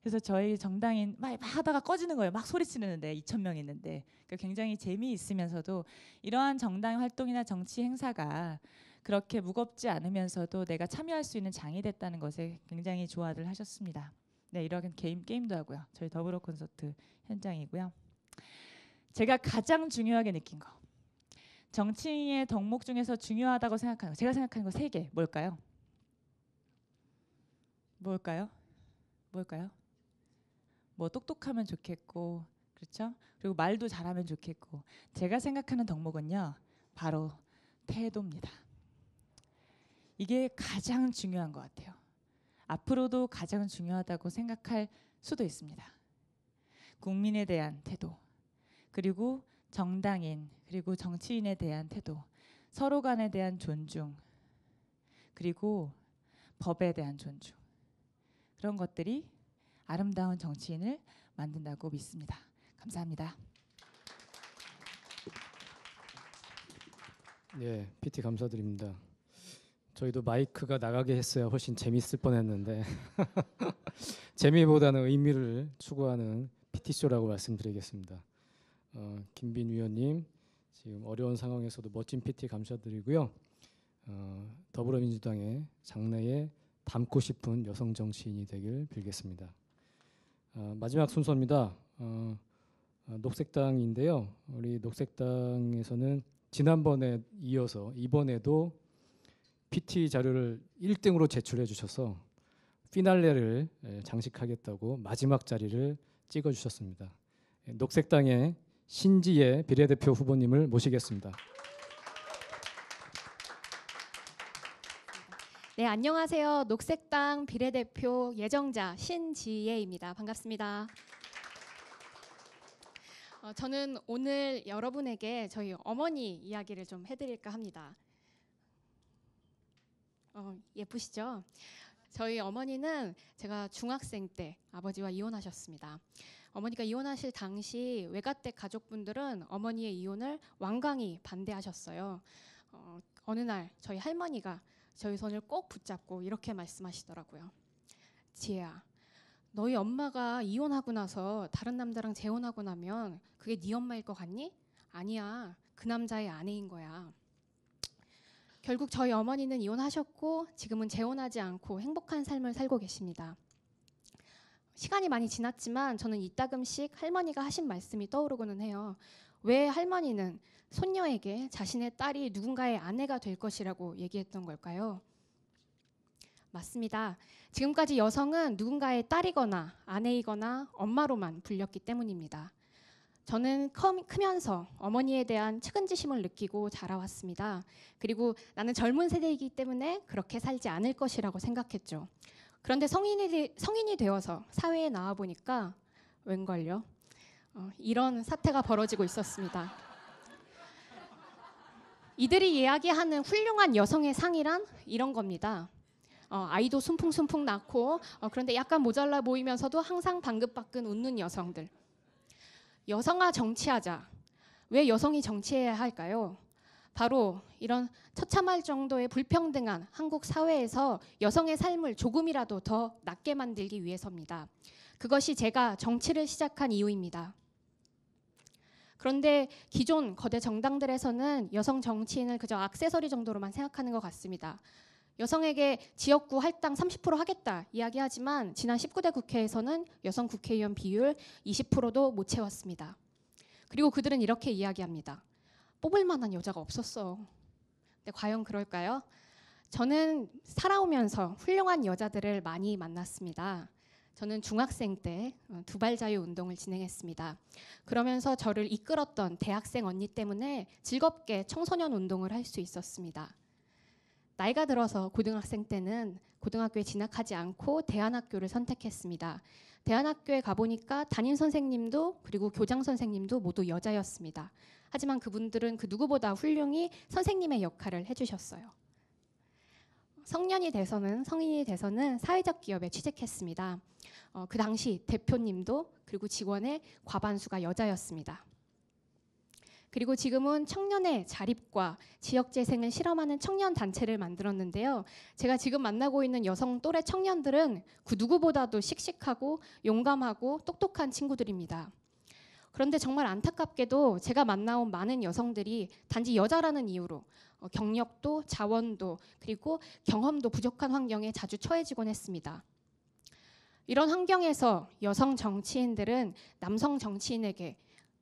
그래서 저희 정당인 막 하다가 꺼지는 거예요. 막 소리 지르는데 2,000명 있는데 그러니까 굉장히 재미있으면서도 이러한 정당 활동이나 정치 행사가 그렇게 무겁지 않으면서도 내가 참여할 수 있는 장이 됐다는 것에 굉장히 좋아들 하셨습니다. 네, 이런 게임도 하고요. 저희 더불어 콘서트 현장이고요. 제가 가장 중요하게 느낀 거. 정치인의 덕목 중에서 중요하다고 생각하는 거. 제가 생각하는 거 3개. 뭘까요? 뭐 똑똑하면 좋겠고, 그렇죠? 그리고 말도 잘하면 좋겠고, 제가 생각하는 덕목은요, 바로 태도입니다. 이게 가장 중요한 것 같아요. 앞으로도 가장 중요하다고 생각할 수도 있습니다. 국민에 대한 태도, 그리고 정당인, 그리고 정치인에 대한 태도, 서로 간에 대한 존중, 그리고 법에 대한 존중. 그런 것들이 아름다운 정치인을 만든다고 믿습니다. 감사합니다. 예, PT 감사드립니다. 저희도 마이크가 나가게 했어야 훨씬 재밌을 뻔했는데 재미보다는 의미를 추구하는 PT쇼라고 말씀드리겠습니다. 김빈 위원님, 지금 어려운 상황에서도 멋진 PT 감사드리고요. 더불어민주당의 장래에 닮고 싶은 여성 정치인이 되길 빌겠습니다. 마지막 순서입니다. 녹색당인데요. 우리 녹색당에서는 지난번에 이어서 이번에도 PT 자료를 1등으로 제출해 주셔서 피날레를 장식하겠다고 마지막 자리를 찍어 주셨습니다. 녹색당의 신지혜 비례대표 후보님을 모시겠습니다. 네, 안녕하세요. 녹색당 비례대표 예정자 신지혜입니다. 반갑습니다. 저는 오늘 여러분에게 저희 어머니 이야기를 좀 해드릴까 합니다. 예쁘시죠? 저희 어머니는 제가 중학생 때 아버지와 이혼하셨습니다. 어머니가 이혼하실 당시 외가댁 가족분들은 어머니의 이혼을 완강히 반대하셨어요. 어느 날 저희 할머니가 저희 손을 꼭 붙잡고 이렇게 말씀하시더라고요. 지혜야, 너희 엄마가 이혼하고 나서 다른 남자랑 재혼하고 나면 그게 네 엄마일 것 같니? 아니야, 그 남자의 아내인 거야. 결국 저희 어머니는 이혼하셨고 지금은 재혼하지 않고 행복한 삶을 살고 계십니다. 시간이 많이 지났지만 저는 이따금씩 할머니가 하신 말씀이 떠오르고는 해요. 왜 할머니는 손녀에게 자신의 딸이 누군가의 아내가 될 것이라고 얘기했던 걸까요? 맞습니다. 지금까지 여성은 누군가의 딸이거나 아내이거나 엄마로만 불렸기 때문입니다. 저는 크면서 어머니에 대한 측은지심을 느끼고 자라왔습니다. 그리고 나는 젊은 세대이기 때문에 그렇게 살지 않을 것이라고 생각했죠. 그런데 성인이 되어서 사회에 나와 보니까 웬걸요? 이런 사태가 벌어지고 있었습니다. 이들이 이야기하는 훌륭한 여성의 상이란 이런 겁니다. 아이도 숨풍숨풍 낳고 그런데 약간 모자라 보이면서도 항상 방긋방긋 웃는 여성들. 여성아 정치하자. 왜 여성이 정치해야 할까요? 바로 이런 처참할 정도의 불평등한 한국 사회에서 여성의 삶을 조금이라도 더 낫게 만들기 위해서입니다. 그것이 제가 정치를 시작한 이유입니다. 그런데 기존 거대 정당들에서는 여성 정치인을 그저 액세서리 정도로만 생각하는 것 같습니다. 여성에게 지역구 할당 30% 하겠다 이야기하지만 지난 19대 국회에서는 여성 국회의원 비율 20%도 못 채웠습니다. 그리고 그들은 이렇게 이야기합니다. 뽑을 만한 여자가 없었어. 근데 과연 그럴까요? 저는 살아오면서 훌륭한 여자들을 많이 만났습니다. 저는 중학생 때 두발자유 운동을 진행했습니다. 그러면서 저를 이끌었던 대학생 언니 때문에 즐겁게 청소년 운동을 할 수 있었습니다. 나이가 들어서 고등학생 때는 고등학교에 진학하지 않고 대안학교를 선택했습니다. 대안학교에 가보니까 담임 선생님도 그리고 교장 선생님도 모두 여자였습니다. 하지만 그분들은 그 누구보다 훌륭히 선생님의 역할을 해주셨어요. 성인이 돼서는 사회적 기업에 취직했습니다. 그 당시 대표님도 그리고 직원의 과반수가 여자였습니다. 그리고 지금은 청년의 자립과 지역재생을 실험하는 청년 단체를 만들었는데요. 제가 지금 만나고 있는 여성 또래 청년들은 그 누구보다도 씩씩하고 용감하고 똑똑한 친구들입니다. 그런데 정말 안타깝게도 제가 만나온 많은 여성들이 단지 여자라는 이유로 경력도 자원도 그리고 경험도 부족한 환경에 자주 처해지곤 했습니다. 이런 환경에서 여성 정치인들은 남성 정치인에게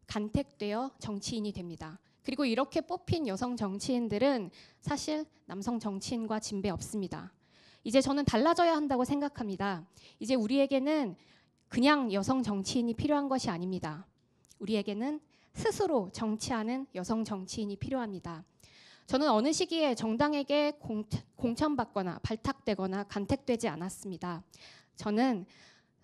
간택되어 정치인이 됩니다. 그리고 이렇게 뽑힌 여성 정치인들은 사실 남성 정치인과 진배 없습니다. 이제 저는 달라져야 한다고 생각합니다. 이제 우리에게는 그냥 여성 정치인이 필요한 것이 아닙니다. 우리에게는 스스로 정치하는 여성 정치인이 필요합니다. 저는 어느 시기에 정당에게 공천받거나 발탁되거나 간택되지 않았습니다. 저는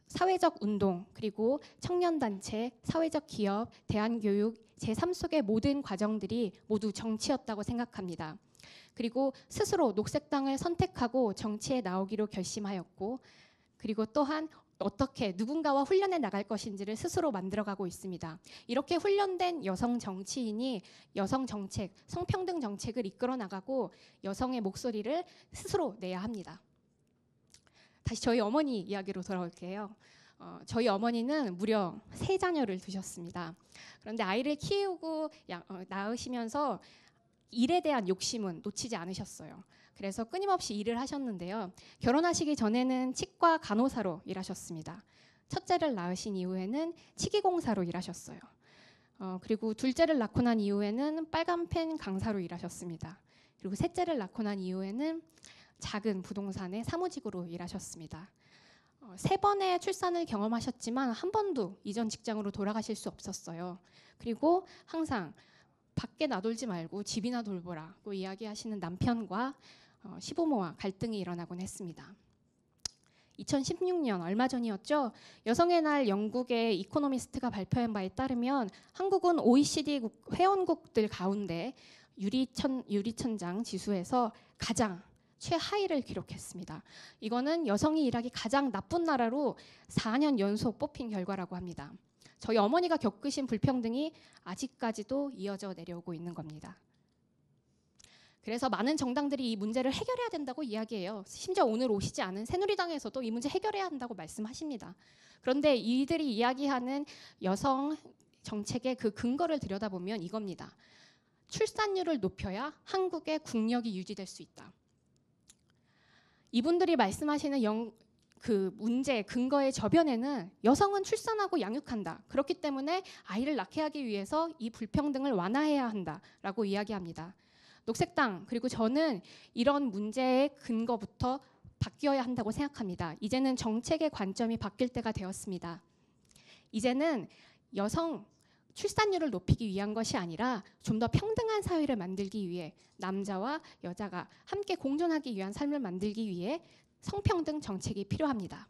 사회적 운동, 그리고 청년단체, 사회적 기업, 대안교육, 제 삶 속의 모든 과정들이 모두 정치였다고 생각합니다. 그리고 스스로 녹색당을 선택하고 정치에 나오기로 결심하였고, 그리고 또한 어떻게 누군가와 훈련해 나갈 것인지를 스스로 만들어가고 있습니다. 이렇게 훈련된 여성 정치인이 여성 정책, 성평등 정책을 이끌어 나가고 여성의 목소리를 스스로 내야 합니다. 다시 저희 어머니 이야기로 돌아올게요. 저희 어머니는 무려 3자녀를 두셨습니다. 그런데 아이를 키우고 낳으시면서 일에 대한 욕심은 놓치지 않으셨어요. 그래서 끊임없이 일을 하셨는데요. 결혼하시기 전에는 치과 간호사로 일하셨습니다. 첫째를 낳으신 이후에는 치기공사로 일하셨어요. 그리고 둘째를 낳고 난 이후에는 빨간펜 강사로 일하셨습니다. 그리고 셋째를 낳고 난 이후에는 작은 부동산의 사무직으로 일하셨습니다. 3번의 출산을 경험하셨지만 한 번도 이전 직장으로 돌아가실 수 없었어요. 그리고 항상 밖에 나돌지 말고 집이나 돌보라고 이야기하시는 남편과 시부모와 갈등이 일어나곤 했습니다. 2016년 얼마 전이었죠. 여성의 날 영국의 이코노미스트가 발표한 바에 따르면 한국은 OECD 회원국들 가운데 유리천장 지수에서 가장 최하위를 기록했습니다. 이거는 여성이 일하기 가장 나쁜 나라로 4년 연속 뽑힌 결과라고 합니다. 저희 어머니가 겪으신 불평등이 아직까지도 이어져 내려오고 있는 겁니다. 그래서 많은 정당들이 이 문제를 해결해야 된다고 이야기해요. 심지어 오늘 오시지 않은 새누리당에서도 이 문제 해결해야 한다고 말씀하십니다. 그런데 이들이 이야기하는 여성 정책의 그 근거를 들여다보면 이겁니다. 출산율을 높여야 한국의 국력이 유지될 수 있다. 이분들이 말씀하시는 그 문제 근거의 저변에는 여성은 출산하고 양육한다. 그렇기 때문에 아이를 낳게 하기 위해서 이 불평등을 완화해야 한다라고 이야기합니다. 녹색당 그리고 저는 이런 문제의 근거부터 바뀌어야 한다고 생각합니다. 이제는 정책의 관점이 바뀔 때가 되었습니다. 이제는 여성 출산율을 높이기 위한 것이 아니라 좀 더 평등한 사회를 만들기 위해 남자와 여자가 함께 공존하기 위한 삶을 만들기 위해 성평등 정책이 필요합니다.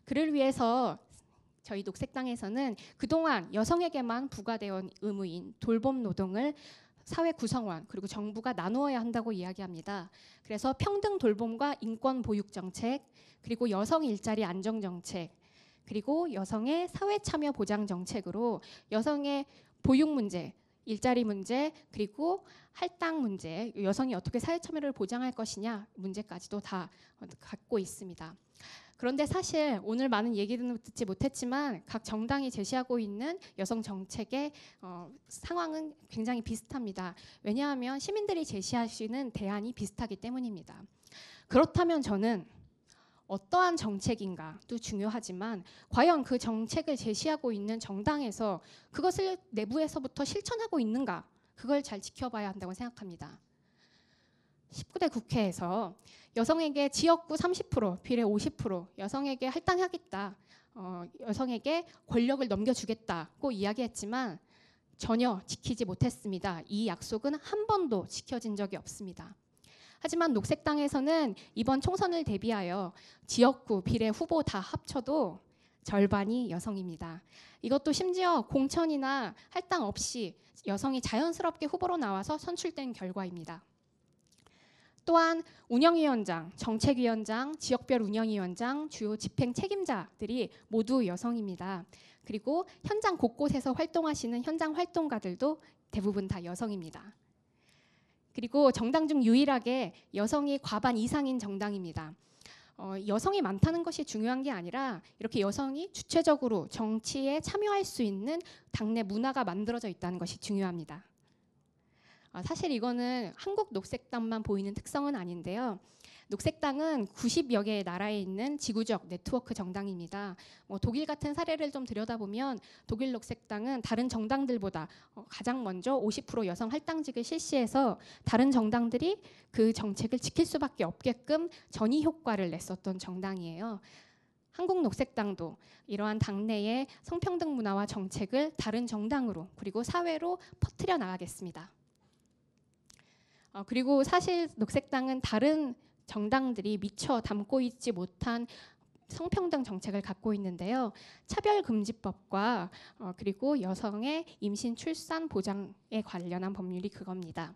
그를 위해서 저희 녹색당에서는 그동안 여성에게만 부과되어 의무인 돌봄 노동을 사회 구성원 그리고 정부가 나누어야 한다고 이야기합니다. 그래서 평등 돌봄과 인권 보육 정책, 그리고 여성 일자리 안정 정책, 그리고 여성의 사회 참여 보장 정책으로 여성의 보육 문제, 일자리 문제, 그리고 할당 문제, 여성이 어떻게 사회 참여를 보장할 것이냐 문제까지도 다 갖고 있습니다. 그런데 사실 오늘 많은 얘기는 듣지 못했지만 각 정당이 제시하고 있는 여성 정책의 상황은 굉장히 비슷합니다. 왜냐하면 시민들이 제시하시는 대안이 비슷하기 때문입니다. 그렇다면 저는 어떠한 정책인가도 중요하지만 과연 그 정책을 제시하고 있는 정당에서 그것을 내부에서부터 실천하고 있는가, 그걸 잘 지켜봐야 한다고 생각합니다. 19대 국회에서 여성에게 지역구 30%, 비례 50%, 여성에게 할당하겠다, 여성에게 권력을 넘겨주겠다고 이야기했지만 전혀 지키지 못했습니다. 이 약속은 한 번도 지켜진 적이 없습니다. 하지만 녹색당에서는 이번 총선을 대비하여 지역구, 비례 후보 다 합쳐도 절반이 여성입니다. 이것도 심지어 공천이나 할당 없이 여성이 자연스럽게 후보로 나와서 선출된 결과입니다. 또한 운영위원장, 정책위원장, 지역별 운영위원장, 주요 집행 책임자들이 모두 여성입니다. 그리고 현장 곳곳에서 활동하시는 현장 활동가들도 대부분 다 여성입니다. 그리고 정당 중 유일하게 여성이 과반 이상인 정당입니다. 여성이 많다는 것이 중요한 게 아니라 이렇게 여성이 주체적으로 정치에 참여할 수 있는 당내 문화가 만들어져 있다는 것이 중요합니다. 사실 이거는 한국 녹색당만 보이는 특성은 아닌데요. 녹색당은 90여 개의 나라에 있는 지구적 네트워크 정당입니다. 독일 같은 사례를 좀 들여다보면 독일 녹색당은 다른 정당들보다 가장 먼저 50% 여성 할당직을 실시해서 다른 정당들이 그 정책을 지킬 수밖에 없게끔 전이 효과를 냈었던 정당이에요. 한국 녹색당도 이러한 당내의 성평등 문화와 정책을 다른 정당으로 그리고 사회로 퍼뜨려 나가겠습니다. 그리고 사실 녹색당은 다른 정당들이 미처 담고 있지 못한 성평등 정책을 갖고 있는데요. 차별금지법과 그리고 여성의 임신 출산 보장에 관련한 법률이 그겁니다.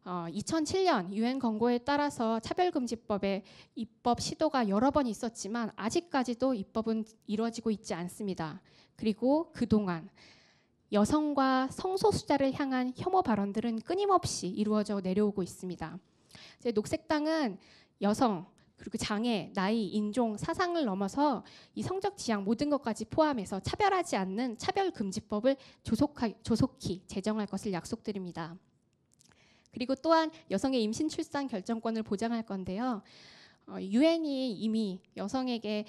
2007년 유엔 권고에 따라서 차별금지법의 입법 시도가 여러 번 있었지만 아직까지도 입법은 이루어지고 있지 않습니다. 그리고 그동안 여성과 성소수자를 향한 혐오 발언들은 끊임없이 이루어져 내려오고 있습니다. 이제 녹색당은 여성, 그리고 장애, 나이, 인종, 사상을 넘어서 이 성적 지향 모든 것까지 포함해서 차별하지 않는 차별금지법을 조속히 제정할 것을 약속드립니다. 그리고 또한 여성의 임신 출산 결정권을 보장할 건데요. 유엔이 이미 여성에게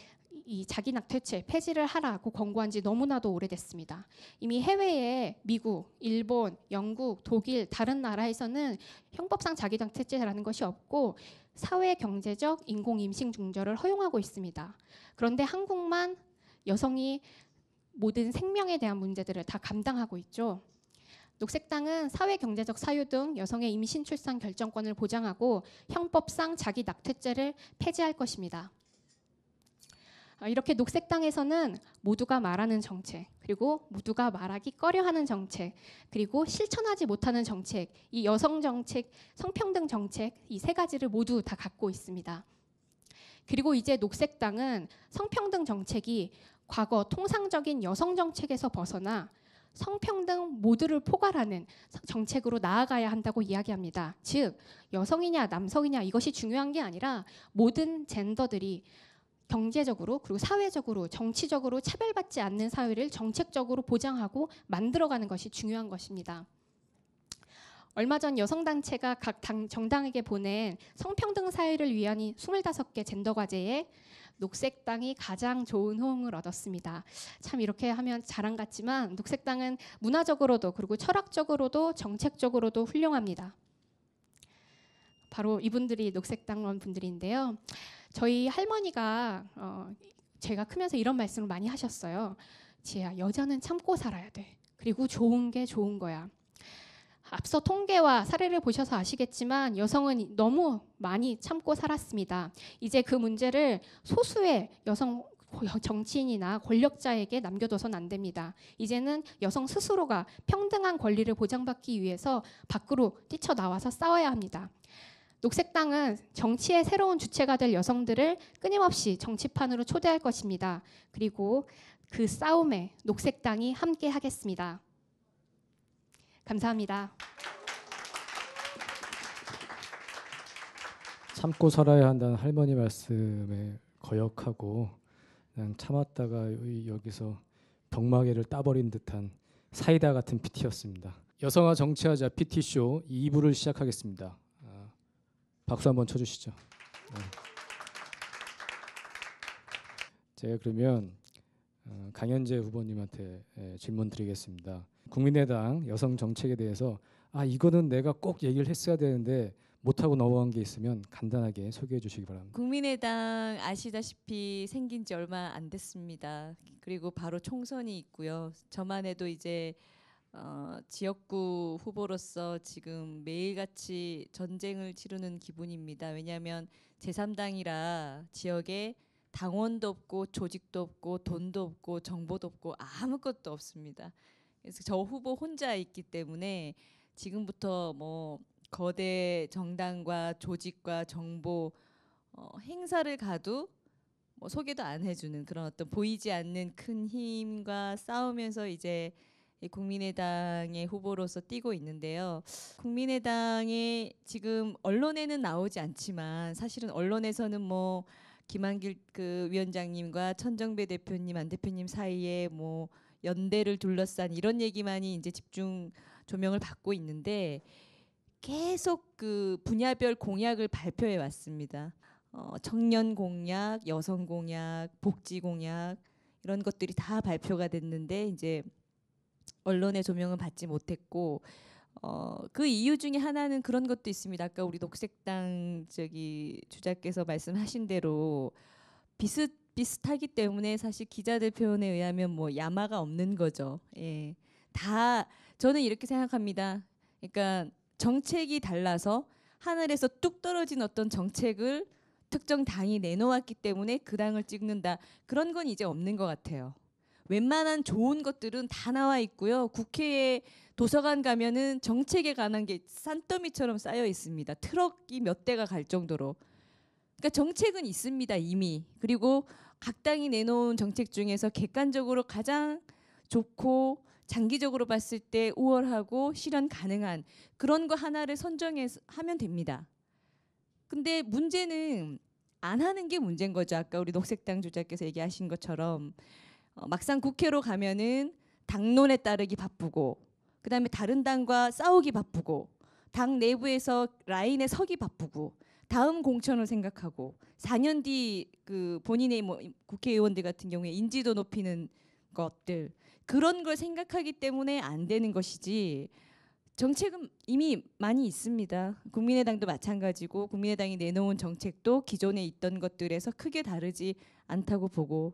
이 자기 낙태죄 폐지를 하라고 권고한 지 너무나도 오래됐습니다. 이미 해외에 미국, 일본, 영국, 독일 다른 나라에서는 형법상 자기 낙태죄라는 것이 없고 사회 경제적 인공 임신 중절을 허용하고 있습니다. 그런데 한국만 여성이 모든 생명에 대한 문제들을 다 감당하고 있죠. 녹색당은 사회 경제적 사유 등 여성의 임신 출산 결정권을 보장하고 형법상 자기 낙태죄를 폐지할 것입니다. 이렇게 녹색당에서는 모두가 말하는 정책, 그리고 모두가 말하기 꺼려하는 정책, 그리고 실천하지 못하는 정책, 이 여성 정책, 성평등 정책 이 세 가지를 모두 다 갖고 있습니다. 그리고 이제 녹색당은 성평등 정책이 과거 통상적인 여성 정책에서 벗어나 성평등 모두를 포괄하는 정책으로 나아가야 한다고 이야기합니다. 즉 여성이냐 남성이냐 이것이 중요한 게 아니라 모든 젠더들이 경제적으로 그리고 사회적으로 정치적으로 차별받지 않는 사회를 정책적으로 보장하고 만들어가는 것이 중요한 것입니다. 얼마 전 여성단체가 각 정당에게 보낸 성평등 사회를 위한 25개 젠더 과제에 녹색당이 가장 좋은 호응을 얻었습니다. 참 이렇게 하면 자랑 같지만 녹색당은 문화적으로도 그리고 철학적으로도 정책적으로도 훌륭합니다. 바로 이분들이 녹색당 분들인데요. 저희 할머니가 제가 크면서 이런 말씀을 많이 하셨어요. 지혜야, 여자는 참고 살아야 돼. 그리고 좋은 게 좋은 거야. 앞서 통계와 사례를 보셔서 아시겠지만 여성은 너무 많이 참고 살았습니다. 이제 그 문제를 소수의 여성 정치인이나 권력자에게 남겨둬서는 안 됩니다. 이제는 여성 스스로가 평등한 권리를 보장받기 위해서 밖으로 뛰쳐나와서 싸워야 합니다. 녹색당은 정치의 새로운 주체가 될 여성들을 끊임없이 정치판으로 초대할 것입니다. 그리고 그 싸움에 녹색당이 함께 하겠습니다. 감사합니다. 참고 살아야 한다는 할머니 말씀에 거역하고 그냥 참았다가 여기서 병마개를 따버린 듯한 사이다 같은 PT였습니다. 여성아 정치하자 PT쇼 2부를 시작하겠습니다. 박수 한번 쳐주시죠. 네. 제가 그러면 강현재 후보님한테 질문 드리겠습니다. 국민의당 여성 정책에 대해서 이거는 내가 꼭 얘기를 했어야 되는데 못하고 넘어간 게 있으면 간단하게 소개해 주시기 바랍니다. 국민의당 아시다시피 생긴 지 얼마 안 됐습니다. 그리고 바로 총선이 있고요. 저만 해도 이제 지역구 후보로서 지금 매일같이 전쟁을 치르는 기분입니다. 왜냐하면 제3당이라 지역에 당원도 없고 조직도 없고 돈도 없고 정보도 없고 아무것도 없습니다. 그래서 저 후보 혼자 있기 때문에 지금부터 뭐 거대 정당과 조직과 정보 행사를 가도 뭐 소개도 안 해주는 그런 어떤 보이지 않는 큰 힘과 싸우면서 이제 국민의당의 후보로서 뛰고 있는데요. 국민의당의 지금 언론에는 나오지 않지만 사실은 언론에서는 뭐 김한길 그 위원장님과 천정배 대표님, 안 대표님 사이에 뭐 연대를 둘러싼 이런 얘기만이 이제 집중 조명을 받고 있는데 계속 그 분야별 공약을 발표해 왔습니다. 청년 공약, 여성 공약, 복지 공약 이런 것들이 다 발표가 됐는데 이제 언론의 조명은 받지 못했고 그 이유 중에 하나는 그런 것도 있습니다. 아까 우리 녹색당 주자께서 말씀하신 대로 비슷하기 때문에 사실 기자들 표현에 의하면 뭐 야마가 없는 거죠. 예. 다 저는 이렇게 생각합니다. 그러니까 정책이 달라서 하늘에서 뚝 떨어진 어떤 정책을 특정 당이 내놓았기 때문에 그 당을 찍는다. 그런 건 이제 없는 것 같아요. 웬만한 좋은 것들은 다 나와 있고요. 국회에 도서관 가면은 정책에 관한 게 산더미처럼 쌓여 있습니다. 트럭이 몇 대가 갈 정도로. 그러니까 정책은 있습니다 이미. 그리고 각 당이 내놓은 정책 중에서 객관적으로 가장 좋고 장기적으로 봤을 때 우월하고 실현 가능한 그런 거 하나를 선정해서 하면 됩니다. 근데 문제는 안 하는 게 문제인 거죠. 아까 우리 녹색당 주자께서 얘기하신 것처럼 막상 국회로 가면은 당론에 따르기 바쁘고 그다음에 다른 당과 싸우기 바쁘고 당 내부에서 라인에 서기 바쁘고 다음 공천을 생각하고 4년 뒤 그 본인의 뭐 국회의원들 같은 경우에 인지도 높이는 것들 그런 걸 생각하기 때문에 안 되는 것이지 정책은 이미 많이 있습니다. 국민의당도 마찬가지고 국민의당이 내놓은 정책도 기존에 있던 것들에서 크게 다르지 않다고 보고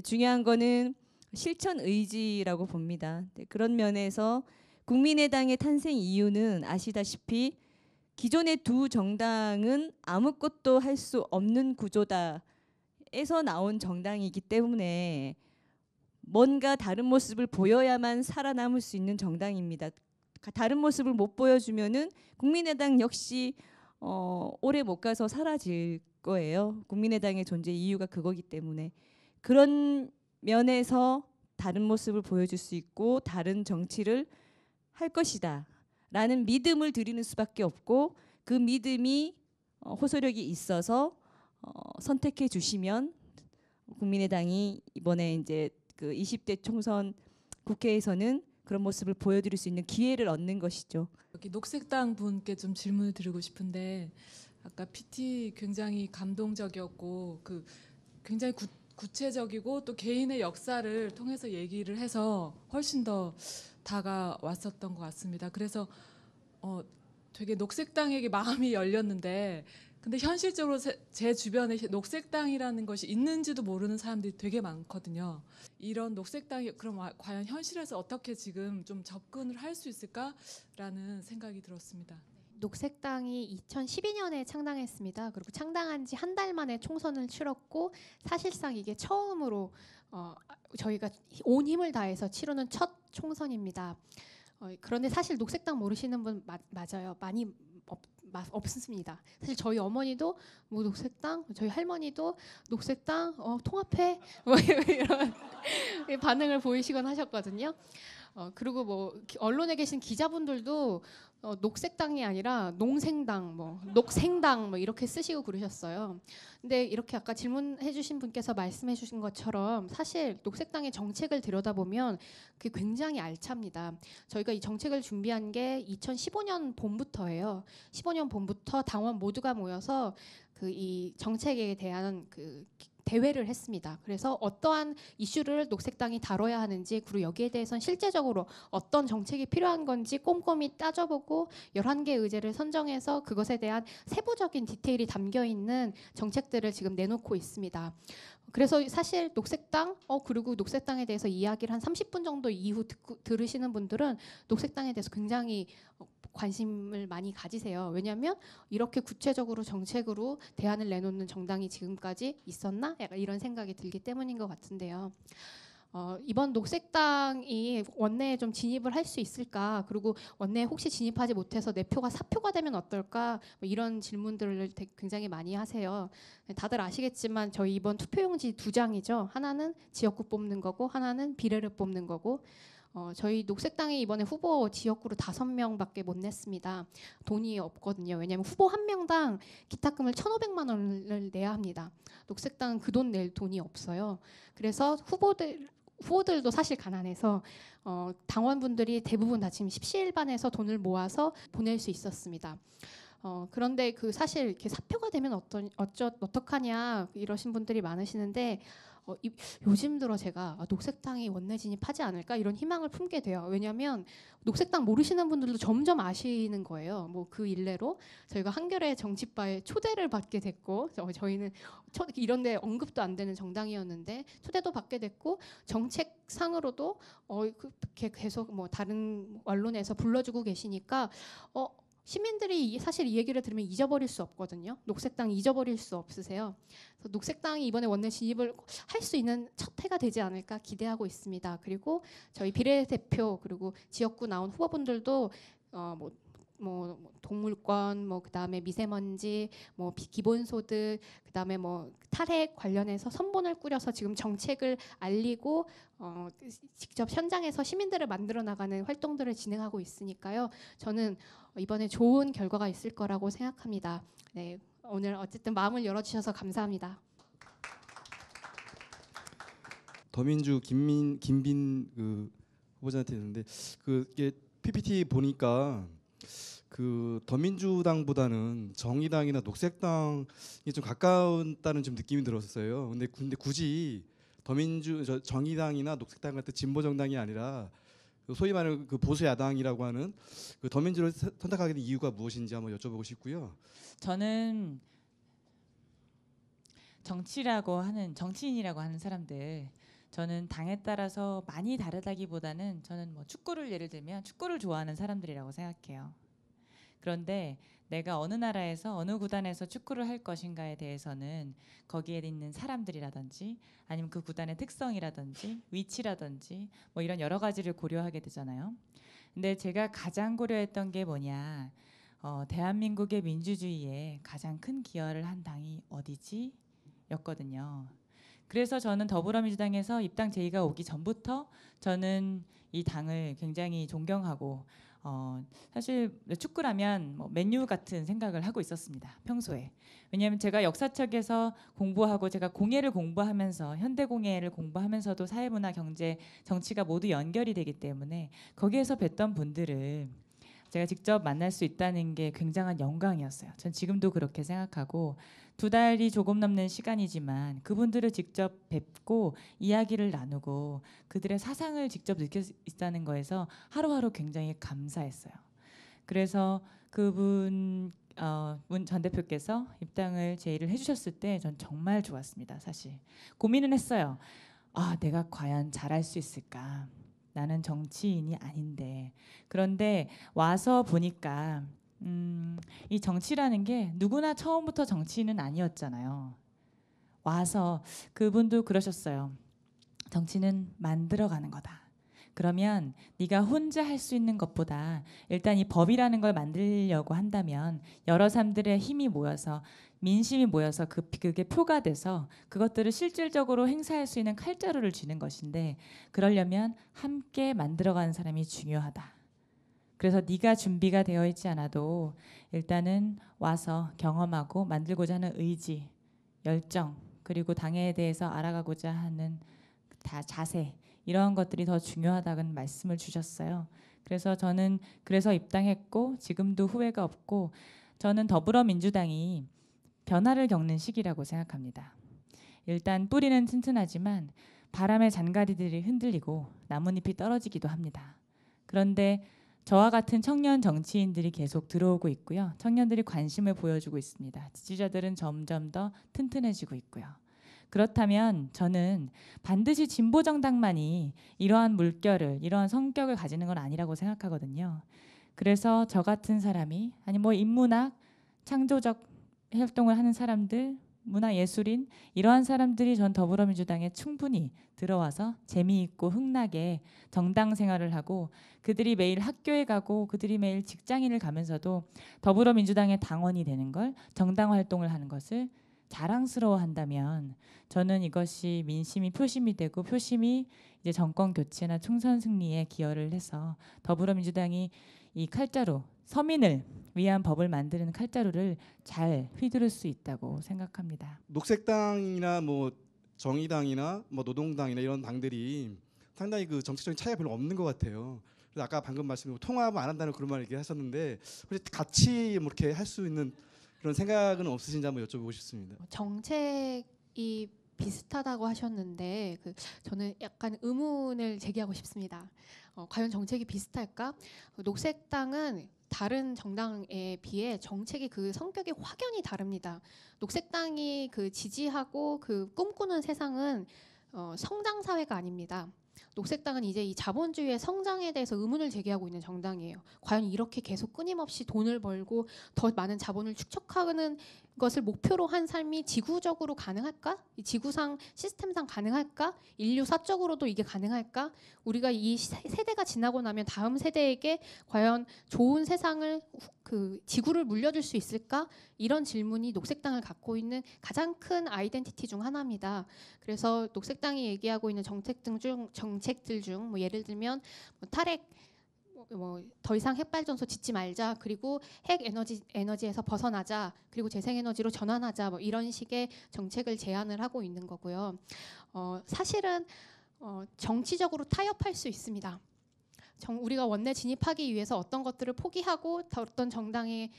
중요한 거는 실천 의지라고 봅니다. 그런 면에서 국민의당의 탄생 이유는 아시다시피 기존의 두 정당은 아무것도 할 수 없는 구조다에서 나온 정당이기 때문에 뭔가 다른 모습을 보여야만 살아남을 수 있는 정당입니다. 다른 모습을 못 보여주면은 국민의당 역시 오래 못 가서 사라질 거예요. 국민의당의 존재 이유가 그거기 때문에 그런 면에서 다른 모습을 보여줄 수 있고 다른 정치를 할 것이다 라는 믿음을 드리는 수밖에 없고 그 믿음이 호소력이 있어서 선택해 주시면 국민의당이 이번에 이제 그 20대 총선 국회에서는 그런 모습을 보여드릴 수 있는 기회를 얻는 것이죠. 여기 녹색당 분께 좀 질문을 드리고 싶은데 아까 PT 굉장히 감동적이었고 그 굉장히 구체적이고 또 개인의 역사를 통해서 얘기를 해서 훨씬 더 다가왔었던 것 같습니다. 그래서 되게 녹색당에게 마음이 열렸는데 근데 현실적으로 제 주변에 녹색당이라는 것이 있는지도 모르는 사람들이 되게 많거든요. 이런 녹색당이 그럼 과연 현실에서 어떻게 지금 좀 접근을 할 수 있을까라는 생각이 들었습니다. 녹색당이 2012년에 창당했습니다. 그리고 창당한 지 한 달 만에 총선을 치렀고 사실상 이게 처음으로 저희가 온 힘을 다해서 치르는 첫 총선입니다. 그런데 사실 녹색당 모르시는 분 맞아요. 많이 없습니다. 사실 저희 어머니도 뭐 녹색당, 저희 할머니도 녹색당 통합해 뭐 이런 반응을 보이시곤 하셨거든요. 그리고 뭐 언론에 계신 기자분들도 녹색당이 아니라 농생당, 뭐 녹생당 뭐 이렇게 쓰시고 그러셨어요. 근데 이렇게 아까 질문해주신 분께서 말씀해주신 것처럼 사실 녹색당의 정책을 들여다보면 그게 굉장히 알찹니다. 저희가 이 정책을 준비한 게 2015년 봄부터예요. 15년 봄부터 당원 모두가 모여서 그 이 정책에 대한 그 대회를 했습니다. 그래서 어떠한 이슈를 녹색당이 다뤄야 하는지 그리고 여기에 대해서는 실제적으로 어떤 정책이 필요한 건지 꼼꼼히 따져보고 11개 의제를 선정해서 그것에 대한 세부적인 디테일이 담겨있는 정책들을 지금 내놓고 있습니다. 그래서 사실 녹색당 그리고 녹색당에 대해서 이야기를 한 30분 정도 이후 들으시는 분들은 녹색당에 대해서 굉장히 관심을 많이 가지세요. 왜냐하면 이렇게 구체적으로 정책으로 대안을 내놓는 정당이 지금까지 있었나? 약간 이런 생각이 들기 때문인 것 같은데요. 이번 녹색당이 원내에 좀 진입을 할 수 있을까? 그리고 원내에 혹시 진입하지 못해서 내 표가 사표가 되면 어떨까? 뭐 이런 질문들을 굉장히 많이 하세요. 다들 아시겠지만 저희 이번 투표용지 2장이죠. 하나는 지역구 뽑는 거고 하나는 비례를 뽑는 거고 저희 녹색당이 이번에 후보 지역구로 5명밖에 못 냈습니다. 돈이 없거든요. 왜냐하면 후보 한 명당 기탁금을 1,500만 원을 내야 합니다. 녹색당은 그 돈 낼 돈이 없어요. 그래서 후보들도 사실 가난해서 당원분들이 대부분 다 지금 십시일반에서 돈을 모아서 보낼 수 있었습니다. 그런데 그 사실 이렇게 사표가 되면 어떡하냐 이러신 분들이 많으시는데 요즘 들어 제가 녹색당이 원내 진입하지 않을까 이런 희망을 품게 돼요. 왜냐하면 녹색당 모르시는 분들도 점점 아시는 거예요. 뭐 그 일례로 저희가 한겨레 정치바에 초대를 받게 됐고 저희는 이런 데 언급도 안 되는 정당이었는데 초대도 받게 됐고 정책상으로도 계속 뭐 다른 언론에서 불러주고 계시니까 시민들이 사실 이 얘기를 들으면 잊어버릴 수 없거든요. 녹색당 잊어버릴 수 없으세요. 그래서 녹색당이 이번에 원내 진입을 할 수 있는 첫 해가 되지 않을까 기대하고 있습니다. 그리고 저희 비례대표 그리고 지역구 나온 후보분들도 동물권, 그다음에 미세먼지, 기본소득, 그다음에 탈핵 관련해서 선본을 꾸려서 지금 정책을 알리고 직접 현장에서 시민들을 만들어 나가는 활동들을 진행하고 있으니까요. 저는 이번에 좋은 결과가 있을 거라고 생각합니다. 네, 오늘 어쨌든 마음을 열어주셔서 감사합니다. 더민주 김빈 그 후보자한테 했는데 그게 PPT 보니까 그 더민주당보다는 정의당이나 녹색당이 좀 가까웠다는 좀 느낌이 들었어요. 근데 굳이 정의당이나 녹색당 같은 진보 정당이 아니라 소위 말하는 그 보수 야당이라고 하는 그 더민주를 선택하게 된 이유가 무엇인지 한번 여쭤보고 싶고요. 저는 정치인이라고 하는 사람들, 저는 당에 따라서 많이 다르다기보다는 저는 축구를 예를 들면 축구를 좋아하는 사람들이라고 생각해요. 그런데 내가 어느 나라에서 어느 구단에서 축구를 할 것인가에 대해서는 거기에 있는 사람들이라든지 아니면 그 구단의 특성이라든지 위치라든지 이런 여러 가지를 고려하게 되잖아요. 근데 제가 가장 고려했던 게 뭐냐, 대한민국의 민주주의에 가장 큰 기여를 한 당이 어디지? 였거든요. 그래서 저는 더불어민주당에서 입당 제의가 오기 전부터 저는 이 당을 굉장히 존경하고 사실 축구라면 맨유 같은 생각을 하고 있었습니다. 평소에. 왜냐하면 제가 역사책에서 공부하고 제가 공예를 공부하면서 현대공예를 공부하면서도 사회문화 경제 정치가 모두 연결이 되기 때문에 거기에서 뵀던 분들을 제가 직접 만날 수 있다는 게 굉장한 영광이었어요. 전 지금도 그렇게 생각하고 2달이 조금 넘는 시간이지만 그분들을 직접 뵙고 이야기를 나누고 그들의 사상을 직접 느낄 수 있다는 거에서 하루하루 굉장히 감사했어요. 그래서 그분 문 전 대표께서 입당을 제의를 해주셨을 때 전 정말 좋았습니다. 사실 고민은 했어요. 내가 과연 잘할 수 있을까? 나는 정치인이 아닌데. 그런데 와서 보니까 이 정치라는 게 누구나 처음부터 정치인은 아니었잖아요. 와서 그분도 그러셨어요. 정치는 만들어가는 거다. 그러면 네가 혼자 할 수 있는 것보다 일단 이 법이라는 걸 만들려고 한다면 여러 사람들의 힘이 모여서 민심이 모여서 그게 표가 돼서 그것들을 실질적으로 행사할 수 있는 칼자루를 쥐는 것인데 그러려면 함께 만들어가는 사람이 중요하다. 그래서 네가 준비가 되어 있지 않아도 일단은 와서 경험하고 만들고자 하는 의지, 열정, 그리고 당에 대해서 알아가고자 하는 자세, 이런 것들이 더 중요하다는 말씀을 주셨어요. 그래서 저는 그래서 입당했고 지금도 후회가 없고 저는 더불어민주당이 변화를 겪는 시기라고 생각합니다. 일단 뿌리는 튼튼하지만 바람의 잔가리들이 흔들리고 나뭇잎이 떨어지기도 합니다. 그런데 저와 같은 청년 정치인들이 계속 들어오고 있고요. 청년들이 관심을 보여주고 있습니다. 지지자들은 점점 더 튼튼해지고 있고요. 그렇다면 저는 반드시 진보 정당만이 이러한 물결을, 이러한 성격을 가지는 건 아니라고 생각하거든요. 그래서 저 같은 사람이 아니 인문학, 창조적 활동을 하는 사람들, 문화예술인 이러한 사람들이 전 더불어민주당에 충분히 들어와서 재미있고 흥나게 정당 생활을 하고 그들이 매일 학교에 가고 그들이 매일 직장인을 가면서도 더불어민주당의 당원이 되는 걸, 정당 활동을 하는 것을 자랑스러워한다면 저는 이것이 민심이 표심이 되고 표심이 이제 정권 교체나 총선 승리에 기여를 해서 더불어민주당이 이 칼자루, 서민을 위한 법을 만드는 칼자루를 잘 휘두를 수 있다고 생각합니다. 녹색당이나 정의당이나 노동당이나 이런 당들이 상당히 그 정치적인 차이가 별로 없는 것 같아요. 그래서 아까 방금 말씀드린 통합 안 한다는 그런 말 얘기하셨는데 혹시 같이 이렇게 할 수 있는 그런 생각은 없으신지 한번 여쭤보고 싶습니다. 정책이 비슷하다고 하셨는데 저는 약간 의문을 제기하고 싶습니다. 과연 정책이 비슷할까? 녹색당은 다른 정당에 비해 정책이 그 성격이 확연히 다릅니다. 녹색당이 지지하고 꿈꾸는 세상은 성장 사회가 아닙니다. 녹색당은 이제 이 자본주의의 성장에 대해서 의문을 제기하고 있는 정당이에요. 과연 이렇게 계속 끊임없이 돈을 벌고 더 많은 자본을 축적하는 것을 목표로 한 삶이 지구적으로 가능할까? 이 지구상 시스템상 가능할까? 인류사적으로도 이게 가능할까? 우리가 이 세대가 지나고 나면 다음 세대에게 과연 좋은 세상을 그 지구를 물려줄 수 있을까? 이런 질문이 녹색당을 갖고 있는 가장 큰 아이덴티티 중 하나입니다. 그래서 녹색당이 얘기하고 있는 정책들 중 뭐 예를 들면 뭐 탈핵, 더 이상 핵발전소 짓지 말자, 그리고 핵 에너지에서 벗어나자, 그리고 재생에너지로 전환하자, 뭐 이런 식의 정책을 제안을 하고 있는 거고요. 사실은 정치적으로 타협할 수 있습니다. 우리가 원내 진입하기 위해서 어떤 것들을 포기하고 어떤 정당의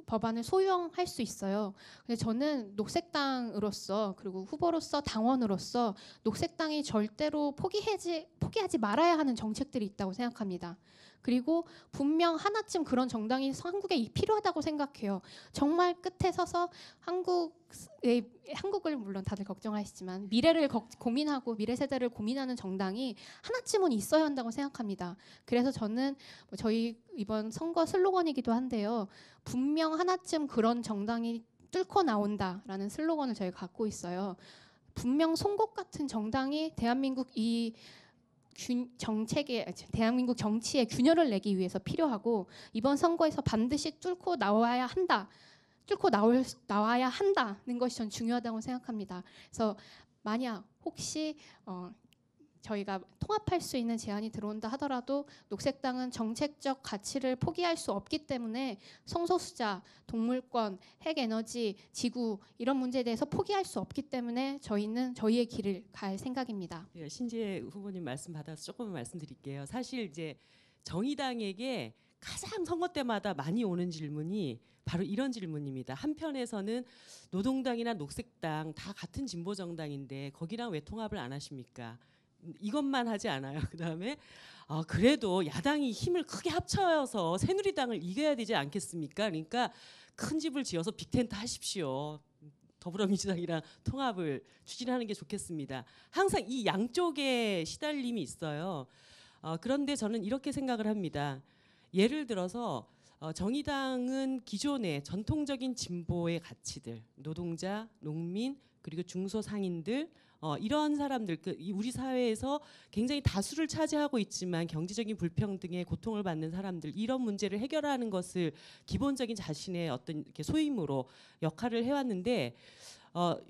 법안을 소유할 수 있어요. 근데 저는 녹색당으로서 그리고 후보로서 당원으로서 녹색당이 절대로 포기하지 말아야 하는 정책들이 있다고 생각합니다. 그리고 분명 하나쯤 그런 정당이 한국에 필요하다고 생각해요. 정말 끝에 서서 한국을 물론 다들 걱정하시지만 미래를 고민하고 미래 세대를 고민하는 정당이 하나쯤은 있어야 한다고 생각합니다. 그래서 저는 저희 이번 선거 슬로건이기도 한데요. 분명 하나쯤 그런 정당이 뚫고 나온다라는 슬로건을 저희가 갖고 있어요. 분명 송곳 같은 정당이 대한민국 대한민국 정치에 균열을 내기 위해서 필요하고 이번 선거에서 반드시 뚫고 나와야 한다는 것이 전 중요하다고 생각합니다. 그래서 만약 혹시 저희가 통합할 수 있는 제안이 들어온다 하더라도 녹색당은 정책적 가치를 포기할 수 없기 때문에 성소수자, 동물권, 핵에너지, 지구 이런 문제에 대해서 포기할 수 없기 때문에 저희는 저희의 길을 갈 생각입니다. 네, 신지혜 후보님 말씀 받아서 조금 말씀드릴게요. 사실 이제 정의당에게 가장 선거 때마다 많이 오는 질문이 바로 이런 질문입니다. 한편에서는 노동당이나 녹색당 다 같은 진보 정당인데 거기랑 왜 통합을 안 하십니까? 이것만 하지 않아요. 그다음에 그래도 야당이 힘을 크게 합쳐서 새누리당을 이겨야 되지 않겠습니까? 그러니까 큰 집을 지어서 빅텐트 하십시오. 더불어민주당이랑 통합을 추진하는 게 좋겠습니다. 항상 이 양쪽에 시달림이 있어요. 그런데 저는 이렇게 생각을 합니다. 예를 들어서 정의당은 기존의 전통적인 진보의 가치들, 노동자, 농민, 그리고 중소상인들 이런 사람들 우리 사회에서 굉장히 다수를 차지하고 있지만 경제적인 불평등에 고통을 받는 사람들 이런 문제를 해결하는 것을 기본적인 자신의 어떤 이렇게 소임으로 역할을 해왔는데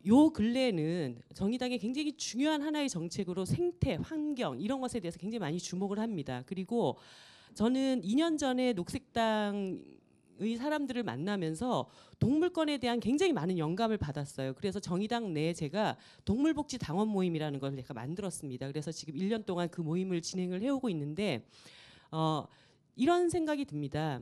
요 근래에는 정의당의 굉장히 중요한 하나의 정책으로 생태, 환경 이런 것에 대해서 굉장히 많이 주목을 합니다. 그리고 저는 2년 전에 녹색당의 사람들을 만나면서 동물권에 대한 굉장히 많은 영감을 받았어요. 그래서 정의당 내에 제가 동물복지 당원 모임이라는 걸 제가 만들었습니다. 그래서 지금 1년 동안 그 모임을 진행을 해오고 있는데 이런 생각이 듭니다.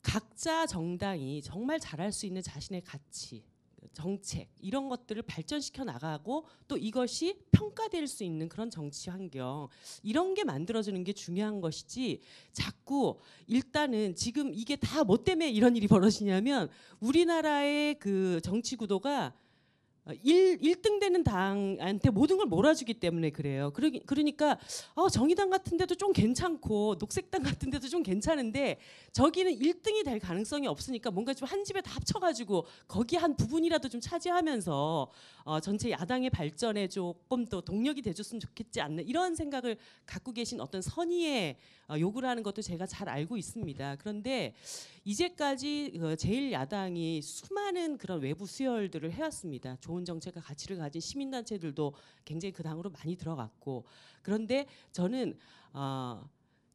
각자 정당이 정말 잘할 수 있는 자신의 가치, 정책 이런 것들을 발전시켜 나가고 또 이것이 평가될 수 있는 그런 정치 환경 이런 게 만들어지는 게 중요한 것이지 자꾸 일단은 지금 이게 다 뭐 때문에 이런 일이 벌어지냐면 우리나라의 그 정치 구도가 1등 되는 당한테 모든 걸 몰아주기 때문에 그래요. 그러니까 정의당 같은 데도 좀 괜찮고 녹색당 같은 데도 좀 괜찮은데 저기는 1등이 될 가능성이 없으니까 뭔가 좀 한 집에 다 합쳐가지고 거기 한 부분이라도 좀 차지하면서 전체 야당의 발전에 조금 더 동력이 돼줬으면 좋겠지 않나 이런 생각을 갖고 계신 어떤 선의의 요구를 하는 것도 제가 잘 알고 있습니다. 그런데 이제까지 제1야당이 수많은 그런 외부 수혈들을 해왔습니다. 좋은 정책과 가치를 가진 시민단체들도 굉장히 그 당으로 많이 들어갔고 그런데 저는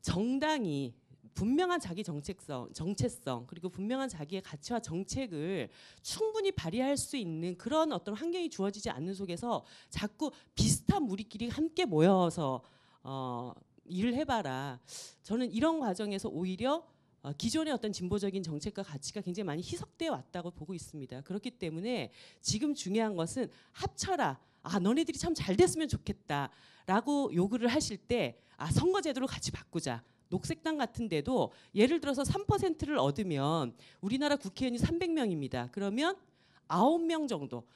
정당이 분명한 자기 정체성 그리고 분명한 자기의 가치와 정책을 충분히 발휘할 수 있는 그런 어떤 환경이 주어지지 않는 속에서 자꾸 비슷한 무리끼리 함께 모여서 일을 해봐라. 저는 이런 과정에서 오히려 기존의 어떤 진보적인 정책과 가치가 굉장히 많이 희석되어 왔다고 보고 있습니다. 그렇기 때문에 지금 중요한 것은 합쳐라. 너네들이 참 잘 됐으면 좋겠다라고 요구를 하실 때 선거제도를 같이 바꾸자. 녹색당 같은 데도 예를 들어서 3%를 얻으면 우리나라 국회의원이 300명입니다. 그러면 9명 정도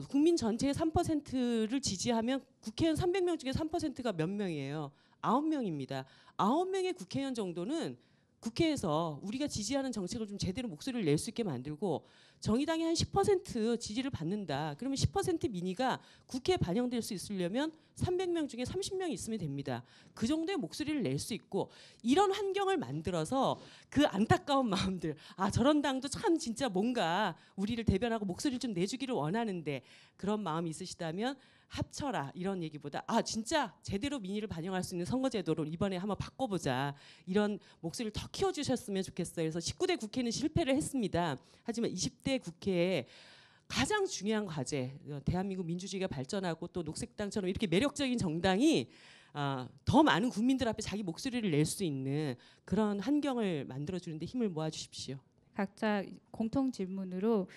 국민 전체의 3%를 지지하면 국회의원 300명 중에 3%가 몇 명이에요? 9명입니다. 9명의 국회의원 정도는 국회에서 우리가 지지하는 정책을 좀 제대로 목소리를 낼 수 있게 만들고 정의당이 한 10% 지지를 받는다. 그러면 10% 민의가 국회에 반영될 수 있으려면 300명 중에 30명이 있으면 됩니다. 그 정도의 목소리를 낼 수 있고 이런 환경을 만들어서 그 안타까운 마음들 저런 당도 참 진짜 뭔가 우리를 대변하고 목소리를 좀 내주기를 원하는데 그런 마음이 있으시다면 합쳐라 이런 얘기보다 진짜 제대로 민의를 반영할 수 있는 선거제도를 이번에 한번 바꿔보자 이런 목소리를 더 키워주셨으면 좋겠어요. 그래서 19대 국회는 실패를 했습니다. 하지만 20대 국회에 가장 중요한 과제 대한민국 민주주의가 발전하고 또 녹색당처럼 이렇게 매력적인 정당이 더 많은 국민들 앞에 자기 목소리를 낼 수 있는 그런 환경을 만들어주는데 힘을 모아주십시오. 각자 공통 질문으로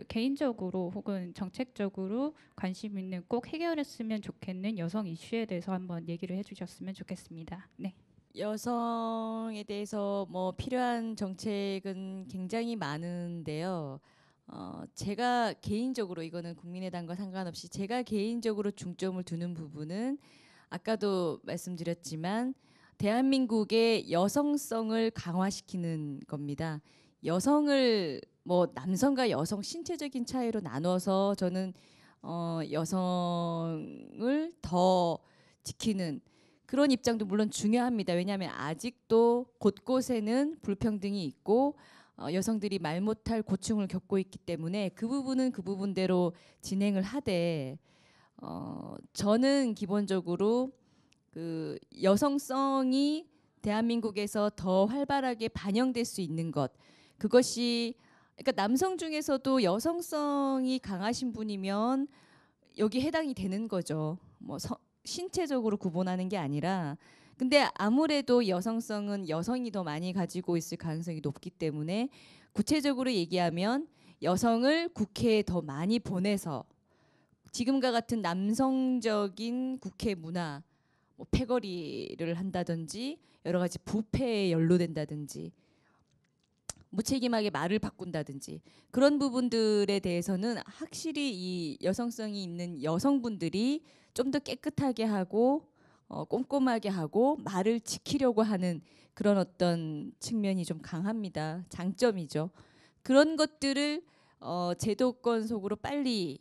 개인적으로 혹은 정책적으로 관심 있는 꼭 해결했으면 좋겠는 여성 이슈에 대해서 한번 얘기를 해주셨으면 좋겠습니다. 네. 여성에 대해서 필요한 정책은 굉장히 많은데요. 제가 개인적으로 이거는 국민의당과 상관없이 제가 개인적으로 중점을 두는 부분은 아까도 말씀드렸지만 대한민국의 여성성을 강화시키는 겁니다. 여성을 남성과 여성 신체적인 차이로 나눠서 저는 여성을 더 지키는 그런 입장도 물론 중요합니다. 왜냐하면 아직도 곳곳에는 불평등이 있고 여성들이 말 못할 고충을 겪고 있기 때문에 그 부분은 그 부분대로 진행을 하되 저는 기본적으로 그 여성성이 대한민국에서 더 활발하게 반영될 수 있는 것 그것이 그러니까 남성 중에서도 여성성이 강하신 분이면 여기 해당이 되는 거죠. 신체적으로 구분하는 게 아니라 근데 아무래도 여성성은 여성이 더 많이 가지고 있을 가능성이 높기 때문에 구체적으로 얘기하면 여성을 국회에 더 많이 보내서 지금과 같은 남성적인 국회 문화 패거리를 한다든지 여러 가지 부패에 연루된다든지 무책임하게 말을 바꾼다든지 그런 부분들에 대해서는 확실히 이 여성성이 있는 여성분들이 좀 더 깨끗하게 하고 꼼꼼하게 하고 말을 지키려고 하는 그런 어떤 측면이 좀 강합니다. 장점이죠. 그런 것들을 제도권 속으로 빨리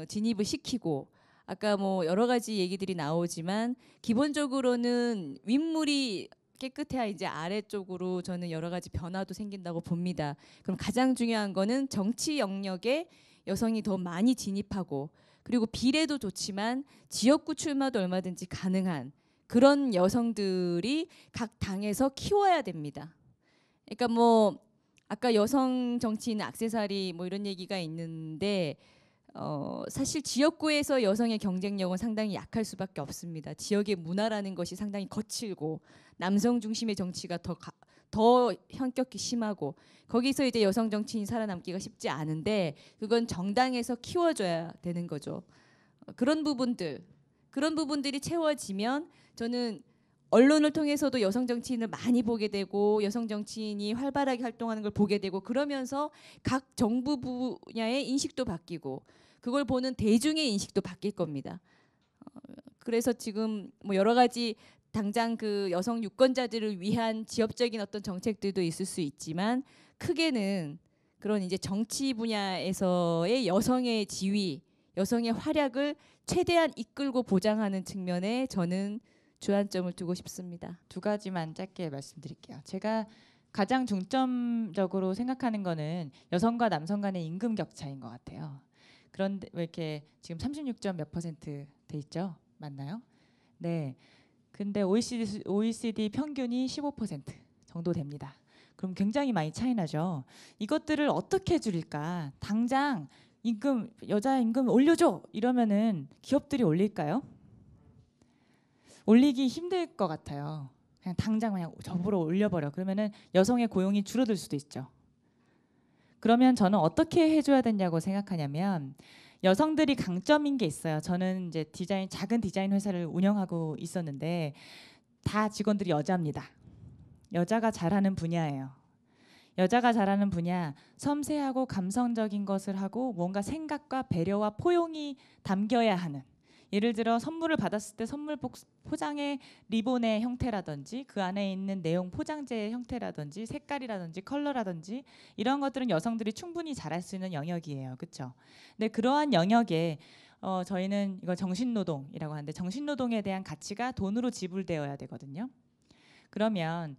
진입을 시키고 아까 여러 가지 얘기들이 나오지만 기본적으로는 윗물이 깨끗해야 이제 아래쪽으로 저는 여러 가지 변화도 생긴다고 봅니다. 그럼 가장 중요한 거는 정치 영역에 여성이 더 많이 진입하고 그리고 비례도 좋지만 지역구 출마도 얼마든지 가능한 그런 여성들이 각 당에서 키워야 됩니다. 그러니까 아까 여성 정치인 액세서리 이런 얘기가 있는데 사실 지역구에서 여성의 경쟁력은 상당히 약할 수밖에 없습니다. 지역의 문화라는 것이 상당히 거칠고 남성 중심의 정치가 더 현격히 심하고 거기서 이제 여성 정치인이 살아남기가 쉽지 않은데 그건 정당에서 키워줘야 되는 거죠. 그런 부분들이 채워지면 저는 언론을 통해서도 여성 정치인을 많이 보게 되고 여성 정치인이 활발하게 활동하는 걸 보게 되고 그러면서 각 정부 분야의 인식도 바뀌고 그걸 보는 대중의 인식도 바뀔 겁니다. 그래서 지금 여러 가지 당장 그 여성 유권자들을 위한 지역적인 어떤 정책들도 있을 수 있지만 크게는 그런 이제 정치 분야에서의 여성의 지위, 여성의 활약을 최대한 이끌고 보장하는 측면에 저는 주안점을 두고 싶습니다. 두 가지만 짧게 말씀드릴게요. 제가 가장 중점적으로 생각하는 거는 여성과 남성 간의 임금 격차인 것 같아요. 그런데 왜 이렇게 지금 36점 몇 퍼센트 돼 있죠? 맞나요? 네. 근데 OECD 평균이 15% 정도 됩니다. 그럼 굉장히 많이 차이 나죠. 이것들을 어떻게 줄일까? 당장 여자 임금 올려줘 이러면은 기업들이 올릴까요? 올리기 힘들 것 같아요. 그냥 당장 저보러 올려버려. 그러면은 여성의 고용이 줄어들 수도 있죠. 그러면 저는 어떻게 해줘야 되냐고 생각하냐면 여성들이 강점인 게 있어요. 저는 이제 작은 디자인 회사를 운영하고 있었는데 다 직원들이 여자입니다. 여자가 잘하는 분야예요. 여자가 잘하는 분야, 섬세하고 감성적인 것을 하고 뭔가 생각과 배려와 포용이 담겨야 하는. 예를 들어 선물을 받았을 때 선물 포장의 리본의 형태라든지 그 안에 있는 내용 포장재의 형태라든지 색깔이라든지 컬러라든지 이런 것들은 여성들이 충분히 잘할 수 있는 영역이에요. 그렇죠? 근데 그러한 영역에 저희는 이거 정신노동이라고 하는데 정신노동에 대한 가치가 돈으로 지불되어야 되거든요. 그러면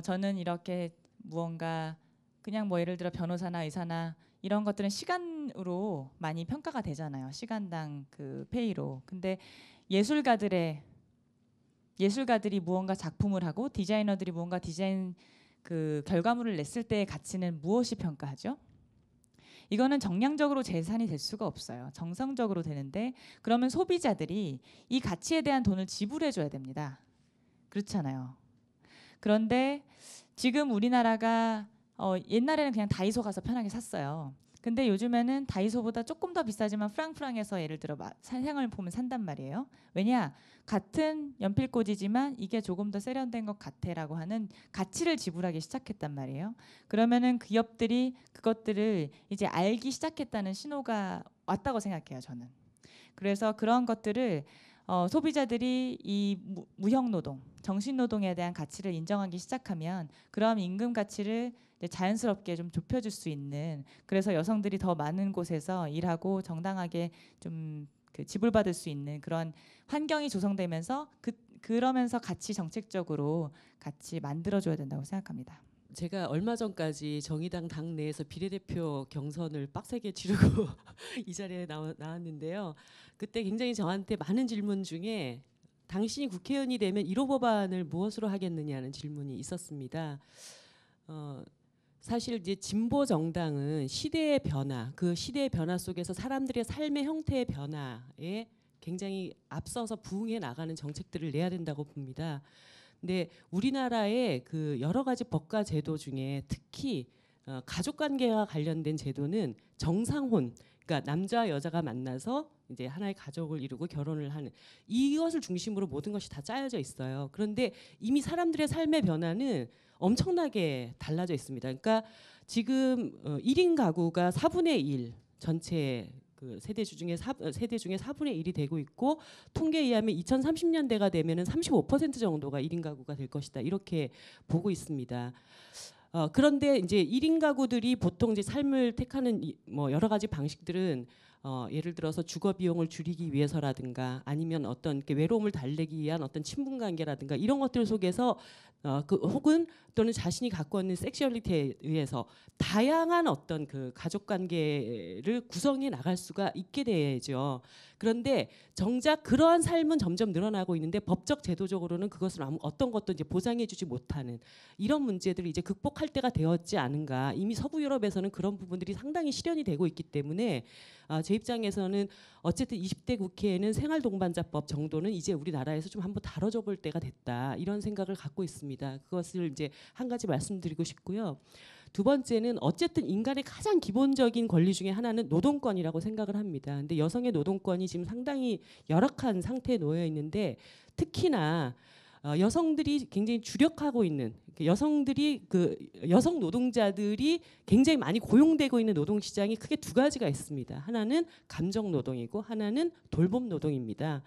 저는 이렇게 무언가 그냥 뭐 예를 들어 변호사나 의사나 이런 것들은 시간으로 많이 평가가 되잖아요. 시간당 그 페이로. 근데 예술가들이 무언가 작품을 하고 디자이너들이 무언가 디자인 그 결과물을 냈을 때의 가치는 무엇이 평가하죠? 이거는 정량적으로 재산이 될 수가 없어요. 정성적으로 되는데 그러면 소비자들이 이 가치에 대한 돈을 지불해 줘야 됩니다. 그렇잖아요. 그런데 지금 우리나라가 옛날에는 그냥 다이소 가서 편하게 샀어요. 근데 요즘에는 다이소보다 조금 더 비싸지만 프랑프랑에서 예를 들어 생활용품을 산단 말이에요. 왜냐? 같은 연필꽂이지만 이게 조금 더 세련된 것 같아라고 하는 가치를 지불하기 시작했단 말이에요. 그러면은 기업들이 그것들을 이제 알기 시작했다는 신호가 왔다고 생각해요. 저는. 그래서 그런 것들을 소비자들이 이 무형노동, 정신노동에 대한 가치를 인정하기 시작하면 그럼 임금 가치를 자연스럽게 좀 좁혀줄 수 있는, 그래서 여성들이 더 많은 곳에서 일하고 정당하게 좀 그 지불받을 수 있는 그런 환경이 조성되면서 그러면서 같이 정책적으로 같이 만들어줘야 된다고 생각합니다. 제가 얼마 전까지 정의당 당 내에서 비례대표 경선을 빡세게 치르고 이 자리에 나왔는데요. 그때 굉장히 저한테 많은 질문 중에 당신이 국회의원이 되면 1호 법안을 무엇으로 하겠느냐는 질문이 있었습니다. 사실 이제 진보 정당은 시대의 변화, 그 시대의 변화 속에서 사람들의 삶의 형태의 변화에 굉장히 앞서서 부응해 나가는 정책들을 내야 된다고 봅니다. 근데 우리나라의 그 여러 가지 법과 제도 중에 특히 가족관계와 관련된 제도는 정상혼, 그러니까 남자와 여자가 만나서 이제 하나의 가족을 이루고 결혼을 하는 이것을 중심으로 모든 것이 다 짜여져 있어요. 그런데 이미 사람들의 삶의 변화는 엄청나게 달라져 있습니다. 그러니까 지금 1인 가구가 4분의 1 전체 그 세대 중에 4분의 1이 되고 있고 통계에 의하면 2030년대가 되면은 35% 정도가 1인 가구가 될 것이다. 이렇게 보고 있습니다. 그런데 이제 1인 가구들이 보통 이제 삶을 택하는 뭐 여러 가지 방식들은 예를 들어서 주거 비용을 줄이기 위해서라든가 아니면 어떤 외로움을 달래기 위한 어떤 친분 관계라든가 이런 것들 속에서 혹은 또는 자신이 갖고 있는 섹슈얼리티에 의해서 다양한 어떤 그 가족 관계를 구성해 나갈 수가 있게 되죠. 그런데 정작 그러한 삶은 점점 늘어나고 있는데 법적 제도적으로는 그것을 어떤 것도 이제 보장해주지 못하는 이런 문제들을 이제 극복할 때가 되었지 않은가. 이미 서구 유럽에서는 그런 부분들이 상당히 실현이 되고 있기 때문에 제 입장에서는 어쨌든 20대 국회에는 생활동반자법 정도는 이제 우리나라에서 좀 한번 다뤄줘 볼 때가 됐다. 이런 생각을 갖고 있습니다. 그것을 이제 한 가지 말씀드리고 싶고요. 두 번째는 어쨌든 인간의 가장 기본적인 권리 중에 하나는 노동권이라고 생각을 합니다. 근데 여성의 노동권이 지금 상당히 열악한 상태에 놓여 있는데 특히나 여성들이 굉장히 주력하고 있는 여성 노동자들이 굉장히 많이 고용되고 있는 노동 시장이 크게 두 가지가 있습니다. 하나는 감정 노동이고 하나는 돌봄 노동입니다.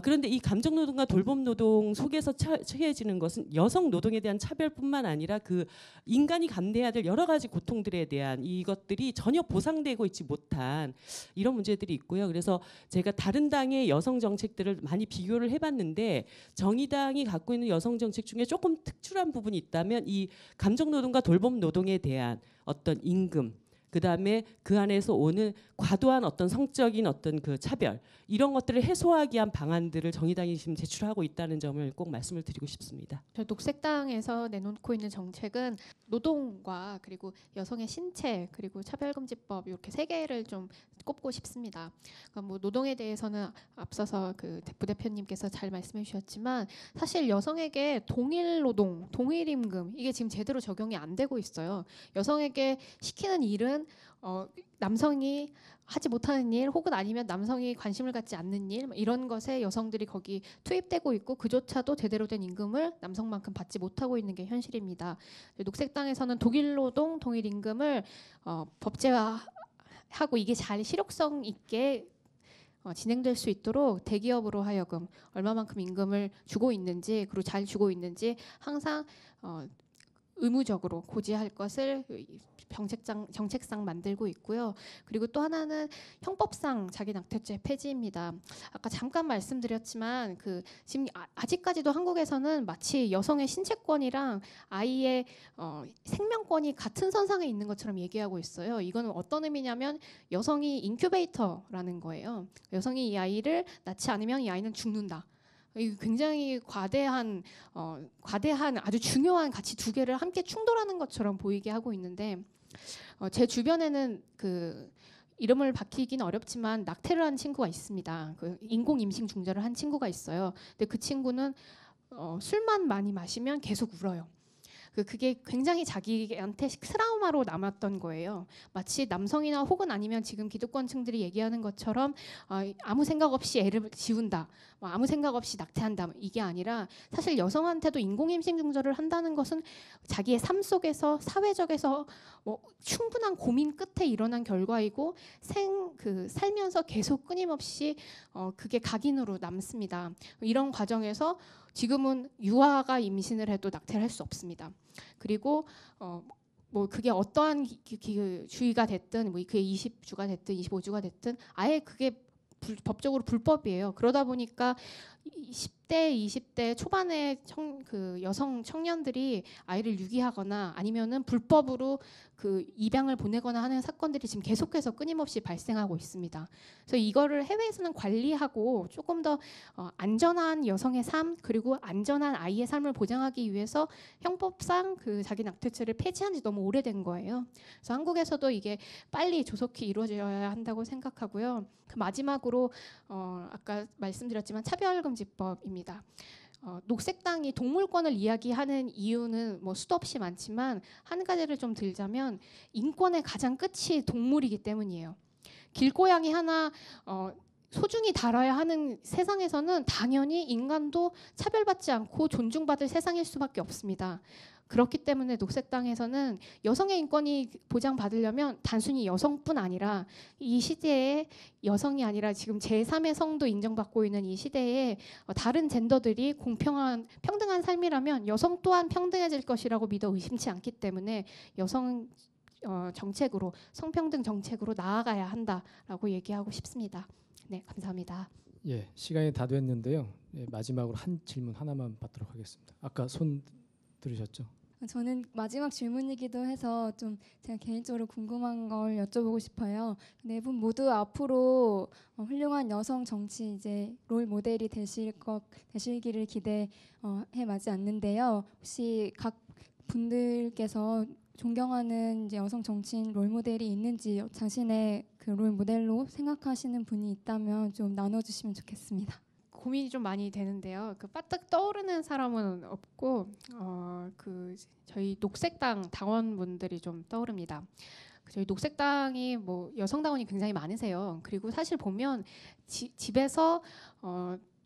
그런데 이 감정 노동과 돌봄 노동 속에서 처해지는 것은 여성 노동에 대한 차별뿐만 아니라 그 인간이 감내해야 될 여러 가지 고통들에 대한 이것들이 전혀 보상되고 있지 못한 이런 문제들이 있고요. 그래서 제가 다른 당의 여성 정책들을 많이 비교를 해봤는데 정의당이 갖고 있는 여성 정책 중에 조금 특출한 부분이 있다면 이 감정 노동과 돌봄 노동에 대한 어떤 임금, 그 다음에 그 안에서 오는 과도한 어떤 성적인 어떤 그 차별 이런 것들을 해소하기 위한 방안들을 정의당이 지금 제출하고 있다는 점을 꼭 말씀을 드리고 싶습니다. 저 녹색당에서 내놓고 있는 정책은 노동과 그리고 여성의 신체 그리고 차별금지법 이렇게 세 개를 좀 꼽고 싶습니다. 그러니까 뭐 노동에 대해서는 앞서서 그 부대표님께서 잘 말씀해 주셨지만 사실 여성에게 동일 노동, 동일 임금 이게 지금 제대로 적용이 안 되고 있어요. 여성에게 시키는 일은 남성이 하지 못하는 일 혹은 아니면 남성이 관심을 갖지 않는 일 이런 것에 여성들이 거기 투입되고 있고 그조차도 제대로 된 임금을 남성만큼 받지 못하고 있는 게 현실입니다. 녹색당에서는 독일 노동 동일 임금을 법제화하고 이게 잘 실효성 있게 진행될 수 있도록 대기업으로 하여금 얼마만큼 임금을 주고 있는지 그리고 잘 주고 있는지 항상 의무적으로 고지할 것을 정책상 만들고 있고요. 그리고 또 하나는 형법상 자기 낙태죄 폐지입니다. 아까 잠깐 말씀드렸지만 지금 아직까지도 한국에서는 마치 여성의 신체권이랑 아이의 생명권이 같은 선상에 있는 것처럼 얘기하고 있어요. 이거는 어떤 의미냐면 여성이 인큐베이터라는 거예요. 여성이 이 아이를 낳지 않으면 이 아이는 죽는다. 이 굉장히 과대한 아주 중요한 가치 두 개를 함께 충돌하는 것처럼 보이게 하고 있는데 제 주변에는 이름을 밝히기는 어렵지만 낙태를 한 친구가 있습니다. 인공 임신 중절을 한 친구가 있어요. 근데 그 친구는 술만 많이 마시면 계속 울어요. 그게 굉장히 자기한테 트라우마로 남았던 거예요. 마치 남성이나 혹은 아니면 지금 기득권층들이 얘기하는 것처럼 아무 생각 없이 애를 지운다, 아무 생각 없이 낙태한다 이게 아니라 사실 여성한테도 인공임신 중절을 한다는 것은 자기의 삶 속에서 사회적에서 충분한 고민 끝에 일어난 결과이고 살면서 계속 끊임없이 그게 각인으로 남습니다. 이런 과정에서 지금은 유아가 임신을 해도 낙태를 할 수 없습니다. 그리고 그게 어떠한 주의가 됐든 그게 20주가 됐든 25주가 됐든 아예 그게 법적으로 불법이에요. 그러다 보니까 10대, 20대 초반의 여성 청년들이 아이를 유기하거나 아니면은 불법으로 입양을 보내거나 하는 사건들이 지금 계속해서 끊임없이 발생하고 있습니다. 그래서 이거를 해외에서는 관리하고 조금 더 안전한 여성의 삶 그리고 안전한 아이의 삶을 보장하기 위해서 형법상 자기 낙태죄를 폐지한 지 너무 오래된 거예요. 그래서 한국에서도 이게 빨리 조속히 이루어져야 한다고 생각하고요. 마지막으로 아까 말씀드렸지만 차별금지법입니다. 녹색당이 동물권을 이야기하는 이유는 수도 없이 많지만 한 가지를 좀 들자면 인권의 가장 끝이 동물이기 때문이에요. 길고양이 하나 소중히 다뤄야 하는 세상에서는 당연히 인간도 차별받지 않고 존중받을 세상일 수밖에 없습니다. 그렇기 때문에 녹색당에서는 여성의 인권이 보장받으려면 단순히 여성뿐 아니라 이 시대에 여성이 아니라 지금 제3의 성도 인정받고 있는 이 시대에 다른 젠더들이 평등한 삶이라면 여성 또한 평등해질 것이라고 믿어 의심치 않기 때문에 여성 정책으로 성평등 정책으로 나아가야 한다라고 얘기하고 싶습니다. 네, 감사합니다. 예, 시간이 다 됐는데요. 마지막으로 한 질문 하나만 받도록 하겠습니다. 아까 손 들으셨죠? 저는 마지막 질문이기도 해서 좀 제가 개인적으로 궁금한 걸 여쭤보고 싶어요. 네 분 모두 앞으로 훌륭한 여성 정치 이제 롤 모델이 되시기를 기대해 마지 않는데요. 혹시 각 분들께서 존경하는 이제 여성 정치인 롤 모델이 있는지 자신의 롤 모델로 생각하시는 분이 있다면 좀 나눠주시면 좋겠습니다. 고민이 좀 많이 되는데요. 빠뜩 떠오르는 사람은 없고 저희 녹색당 당원분들이 좀 떠오릅니다. 저희 녹색당이 여성 당원이 굉장히 많으세요. 그리고 사실 보면 집에서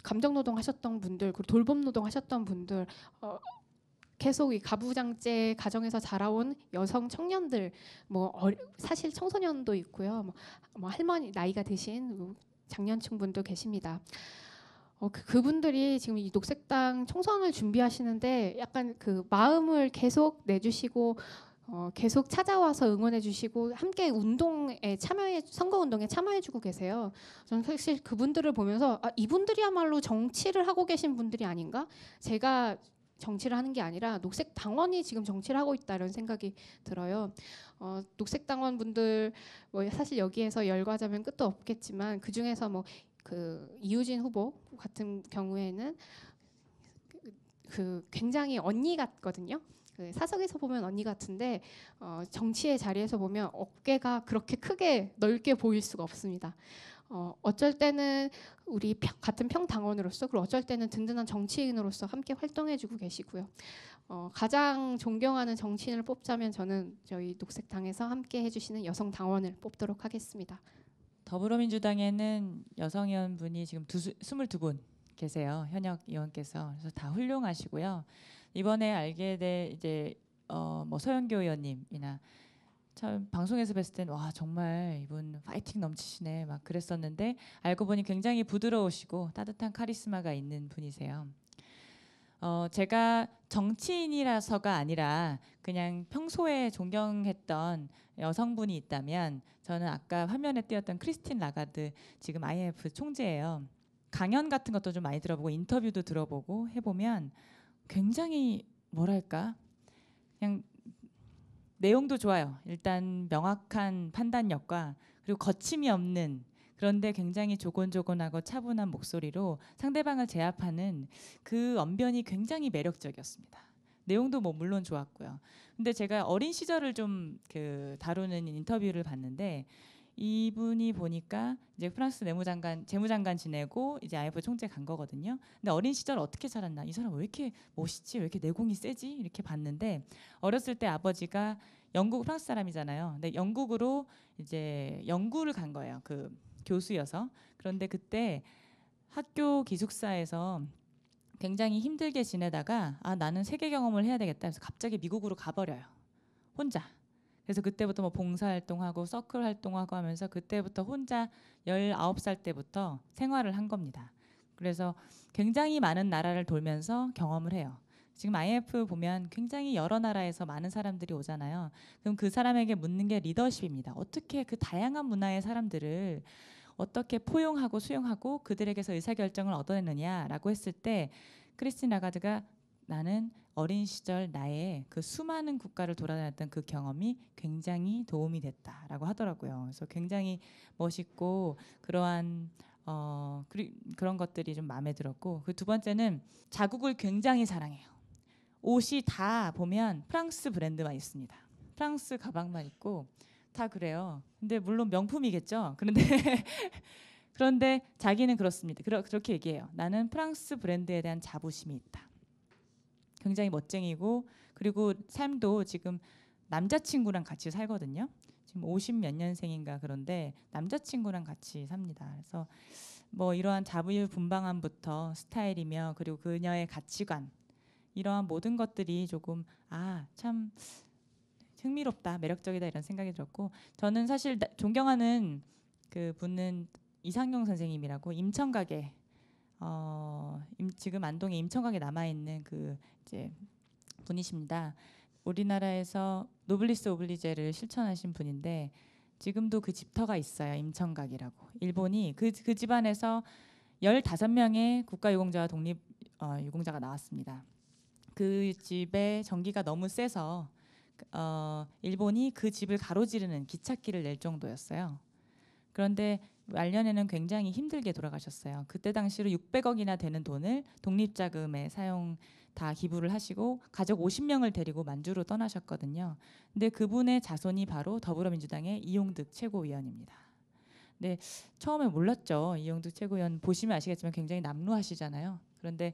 감정노동 하셨던 분들, 그리고 돌봄노동 하셨던 분들, 계속 이 가부장제 가정에서 자라온 여성 청년들, 사실 청소년도 있고요. 할머니 나이가 드신 장년층 분도 계십니다. 그분들이 지금 이 녹색당 총선을 준비하시는데 약간 마음을 계속 내주시고 계속 찾아와서 응원해주시고 함께 선거운동에 참여해주고 계세요. 저는 사실 그분들을 보면서 이분들이야말로 정치를 하고 계신 분들이 아닌가? 제가 정치를 하는 게 아니라 녹색 당원이 지금 정치를 하고 있다 이런 생각이 들어요. 녹색 당원분들 사실 여기에서 열거하자면 끝도 없겠지만 그 중에서 이유진 후보 같은 경우에는 굉장히 언니 같거든요. 사석에서 보면 언니 같은데 정치의 자리에서 보면 어깨가 그렇게 크게 넓게 보일 수가 없습니다. 어쩔 때는 우리 같은 평당원으로서 그리고 어쩔 때는 든든한 정치인으로서 함께 활동해주고 계시고요. 가장 존경하는 정치인을 뽑자면 저는 저희 녹색당에서 함께 해주시는 여성 당원을 뽑도록 하겠습니다. 더불어민주당에는 여성 의원분이 지금 22분 계세요. 현역 의원께서. 그래서 다 훌륭하시고요. 이번에 알게 된 이제 뭐 서영교 의원님이나 참 방송에서 뵀을 땐 와 정말 이분 파이팅 넘치시네 막 그랬었는데 알고 보니 굉장히 부드러우시고 따뜻한 카리스마가 있는 분이세요. 제가 정치인이라서가 아니라 그냥 평소에 존경했던 여성분이 있다면 저는 아까 화면에 띄었던 크리스틴 라가드 지금 IMF 총재예요. 강연 같은 것도 좀 많이 들어보고 인터뷰도 들어보고 해보면 굉장히 뭐랄까 그냥 내용도 좋아요. 일단 명확한 판단력과 그리고 거침이 없는 그런데 굉장히 조곤조곤하고 차분한 목소리로 상대방을 제압하는 그 언변이 굉장히 매력적이었습니다. 내용도 뭐 물론 좋았고요. 근데 제가 어린 시절을 좀 다루는 인터뷰를 봤는데 이분이 보니까 이제 프랑스 재무장관 지내고 이제 IMF 총재 간 거거든요. 근데 어린 시절 어떻게 자랐나? 이 사람 왜 이렇게 멋있지? 왜 이렇게 내공이 세지? 이렇게 봤는데 어렸을 때 아버지가 프랑스 사람이잖아요. 근데 영국으로 이제 연구를 간 거예요. 그 교수여서. 그런데 그때 학교 기숙사에서 굉장히 힘들게 지내다가 나는 세계 경험을 해야 되겠다 해서 갑자기 미국으로 가버려요. 혼자. 그래서 그때부터 뭐 봉사활동하고 서클 활동하고 하면서 그때부터 혼자 19살 때부터 생활을 한 겁니다. 그래서 굉장히 많은 나라를 돌면서 경험을 해요. 지금 IMF 보면 굉장히 여러 나라에서 많은 사람들이 오잖아요. 그럼 그 사람에게 묻는 게 리더십입니다. 어떻게 그 다양한 문화의 사람들을 어떻게 포용하고 수용하고 그들에게서 의사결정을 얻어내느냐라고 했을 때 크리스틴 라가드가 나는 어린 시절 나의 그 수많은 국가를 돌아다녔던 그 경험이 굉장히 도움이 됐다라고 하더라고요. 그래서 굉장히 멋있고 그러한 그런 것들이 좀 마음에 들었고 그 두 번째는 자국을 굉장히 사랑해요. 옷이 다 보면 프랑스 브랜드만 있습니다. 프랑스 가방만 있고 다 그래요. 근데 물론 명품이겠죠. 그런데 자기는 그렇습니다. 그렇게 얘기해요. 나는 프랑스 브랜드에 대한 자부심이 있다. 굉장히 멋쟁이고 그리고 삶도 지금 남자친구랑 같이 살거든요. 지금 50 몇 년생인가 그런데 남자친구랑 같이 삽니다. 그래서 뭐 이러한 자유분방함부터 스타일이며 그리고 그녀의 가치관 이러한 모든 것들이 조금 참 흥미롭다, 매력적이다 이런 생각이 들었고 저는 사실 존경하는 그 분은 이상용 선생님이라고 임청각에 지금 안동에 임청각에 남아 있는 그 이제 분이십니다. 우리나라에서 노블리스 오블리제를 실천하신 분인데 지금도 그 집터가 있어요. 임청각이라고. 일본이 그 집안에서 15명의 국가유공자와 독립 유공자가 나왔습니다. 그 집에 전기가 너무 세서 일본이 그 집을 가로지르는 기찻길을 낼 정도였어요. 그런데 말년에는 굉장히 힘들게 돌아가셨어요. 그때 당시로 600억이나 되는 돈을 독립자금에 다 기부를 하시고 가족 50명을 데리고 만주로 떠나셨거든요. 근데 그분의 자손이 바로 더불어민주당의 이용득 최고위원입니다. 근데 처음에 몰랐죠. 이용득 최고위원 보시면 아시겠지만 굉장히 남루하시잖아요. 그런데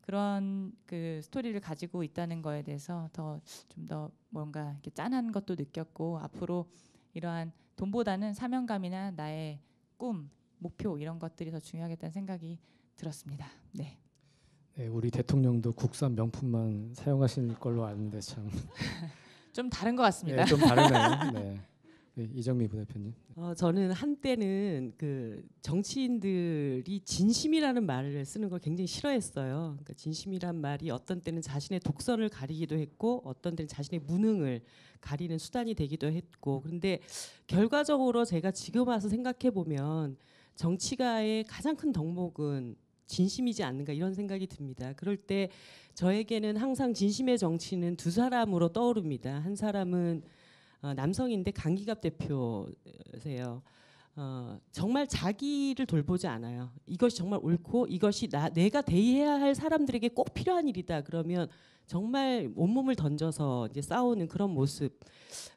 그런 그 스토리를 가지고 있다는 거에 대해서 좀 더 뭔가 이렇게 짠한 것도 느꼈고 앞으로 이러한 돈보다는 사명감이나 나의 꿈, 목표 이런 것들이 더 중요하겠다는 생각이 들었습니다. 네. 네, 우리 대통령도 국산 명품만 사용하실 걸로 아는데 참. 좀 다른 것 같습니다. 네, 좀 다르네요. 네. 네, 이정미 부대표님. 저는 한때는 그 정치인들이 진심이라는 말을 쓰는 걸 굉장히 싫어했어요. 그러니까 진심이란 말이 어떤 때는 자신의 독선을 가리기도 했고 어떤 때는 자신의 무능을 가리는 수단이 되기도 했고 그런데 결과적으로 제가 지금 와서 생각해 보면 정치가의 가장 큰 덕목은 진심이지 않는가 이런 생각이 듭니다. 그럴 때 저에게는 항상 진심의 정치는 두 사람으로 떠오릅니다. 한 사람은 남성인데 강기갑 대표세요. 정말 자기를 돌보지 않아요. 이것이 정말 옳고 이것이 내가 대의해야 할 사람들에게 꼭 필요한 일이다. 그러면 정말 온몸을 던져서 이제 싸우는 그런 모습.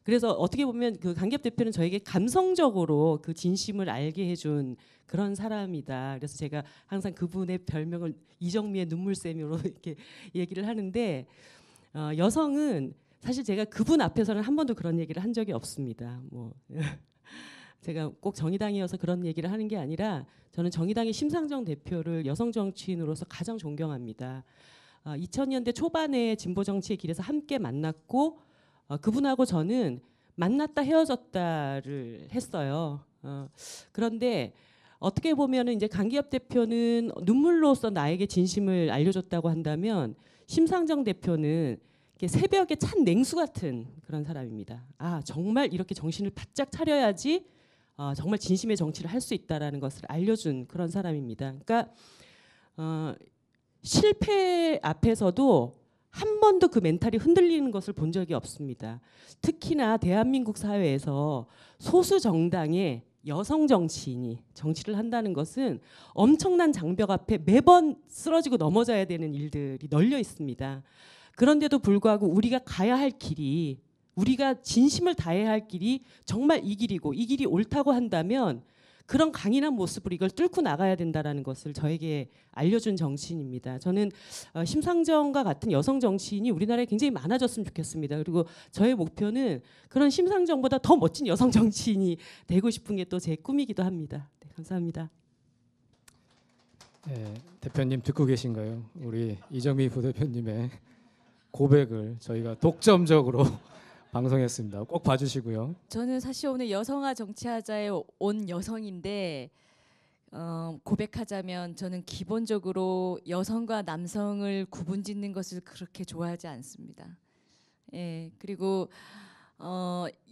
그래서 어떻게 보면 그 강기갑 대표는 저에게 감성적으로 그 진심을 알게 해준 그런 사람이다. 그래서 제가 항상 그분의 별명을 이정미의 눈물샘으로 이렇게 얘기를 하는데 여성은 사실 제가 그분 앞에서는 한 번도 그런 얘기를 한 적이 없습니다. 제가 꼭 정의당이어서 그런 얘기를 하는 게 아니라 저는 정의당의 심상정 대표를 여성 정치인으로서 가장 존경합니다. 2000년대 초반에 진보 정치의 길에서 함께 만났고 그분하고 저는 만났다 헤어졌다를 했어요. 그런데 어떻게 보면은 이제 강기엽 대표는 눈물로써 나에게 진심을 알려줬다고 한다면 심상정 대표는 새벽에 찬 냉수 같은 그런 사람입니다. 아, 정말 이렇게 정신을 바짝 차려야지 정말 진심의 정치를 할 수 있다라는 것을 알려준 그런 사람입니다. 그러니까 실패 앞에서도 한 번도 그 멘탈이 흔들리는 것을 본 적이 없습니다. 특히나 대한민국 사회에서 소수 정당의 여성 정치인이 정치를 한다는 것은 엄청난 장벽 앞에 매번 쓰러지고 넘어져야 되는 일들이 널려 있습니다. 그런데도 불구하고 우리가 가야 할 길이, 우리가 진심을 다해야 할 길이 정말 이 길이고 이 길이 옳다고 한다면 그런 강인한 모습으로 이걸 뚫고 나가야 된다라는 것을 저에게 알려준 정치인입니다. 저는 심상정과 같은 여성 정치인이 우리나라에 굉장히 많아졌으면 좋겠습니다. 그리고 저의 목표는 그런 심상정보다 더 멋진 여성 정치인이 되고 싶은 게 또 제 꿈이기도 합니다. 네, 감사합니다. 네, 대표님 듣고 계신가요? 우리 이정미 부대표님의 고백을 저희가 독점적으로 방송했습니다. 꼭 봐주시고요. 저는 사실 오늘 여성아 정치하자에 온 여성인데 고백하자면 저는 기본적으로 여성과 남성을 구분짓는 것을 그렇게 좋아하지 않습니다. 예, 그리고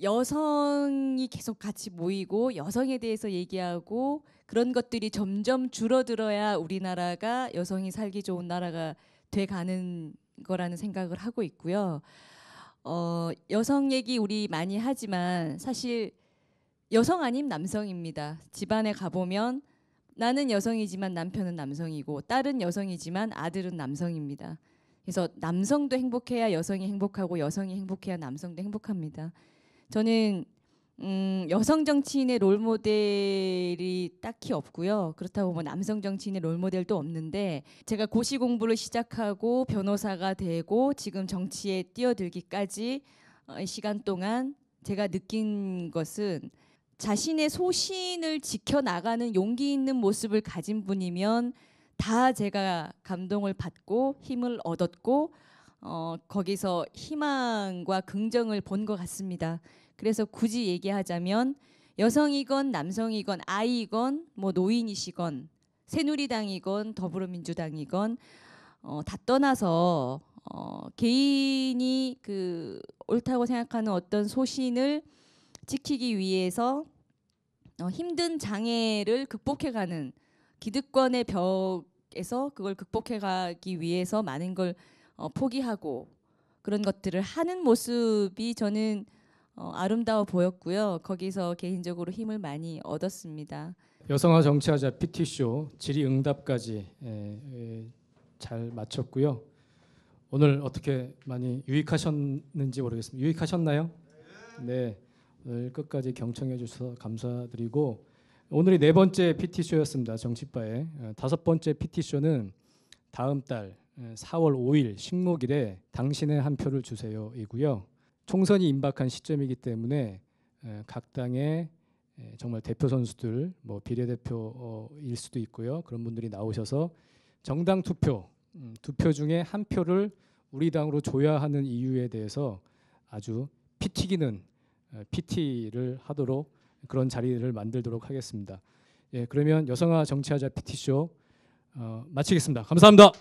여성이 계속 같이 모이고 여성에 대해서 얘기하고 그런 것들이 점점 줄어들어야 우리나라가 여성이 살기 좋은 나라가 돼가는 거라는 생각을 하고 있고요. 여성 얘기 우리 많이 하지만 사실 여성 아닌 남성입니다. 집안에 가보면 나는 여성이지만 남편은 남성이고 딸은 여성이지만 아들은 남성입니다. 그래서 남성도 행복해야 여성이 행복하고 여성이 행복해야 남성도 행복합니다. 저는 여성 정치인의 롤모델이 딱히 없고요. 그렇다고 뭐 남성 정치인의 롤모델도 없는데 제가 고시 공부를 시작하고 변호사가 되고 지금 정치에 뛰어들기까지 시간 동안 제가 느낀 것은 자신의 소신을 지켜나가는 용기 있는 모습을 가진 분이면 다 제가 감동을 받고 힘을 얻었고 거기서 희망과 긍정을 본 것 같습니다. 그래서 굳이 얘기하자면 여성이건 남성이건 아이건 뭐 노인이시건 새누리당이건 더불어민주당이건 다 떠나서 개인이 그 옳다고 생각하는 어떤 소신을 지키기 위해서 힘든 장애를 극복해가는 기득권의 벽에서 그걸 극복해가기 위해서 많은 걸 포기하고 그런 것들을 하는 모습이 저는 아름다워 보였고요. 거기서 개인적으로 힘을 많이 얻었습니다. 여성아 정치하자 PT쇼 질의응답까지 잘 마쳤고요. 오늘 어떻게 많이 유익하셨는지 모르겠습니다. 유익하셨나요? 네. 오늘 끝까지 경청해 주셔서 감사드리고 오늘이 4번째 PT쇼였습니다. 정치바의 5번째 PT쇼는 다음 달 4월 5일 식목일에 당신의 한 표를 주세요이고요. 총선이 임박한 시점이기 때문에 각 당의 정말 대표 선수들, 뭐 비례대표일 수도 있고요. 그런 분들이 나오셔서 정당 투표, 두 표 중에 한 표를 우리 당으로 줘야 하는 이유에 대해서 아주 피 튀기는 PT를 하도록 그런 자리를 만들도록 하겠습니다. 예, 그러면 여성아 정치하자 PT쇼 마치겠습니다. 감사합니다.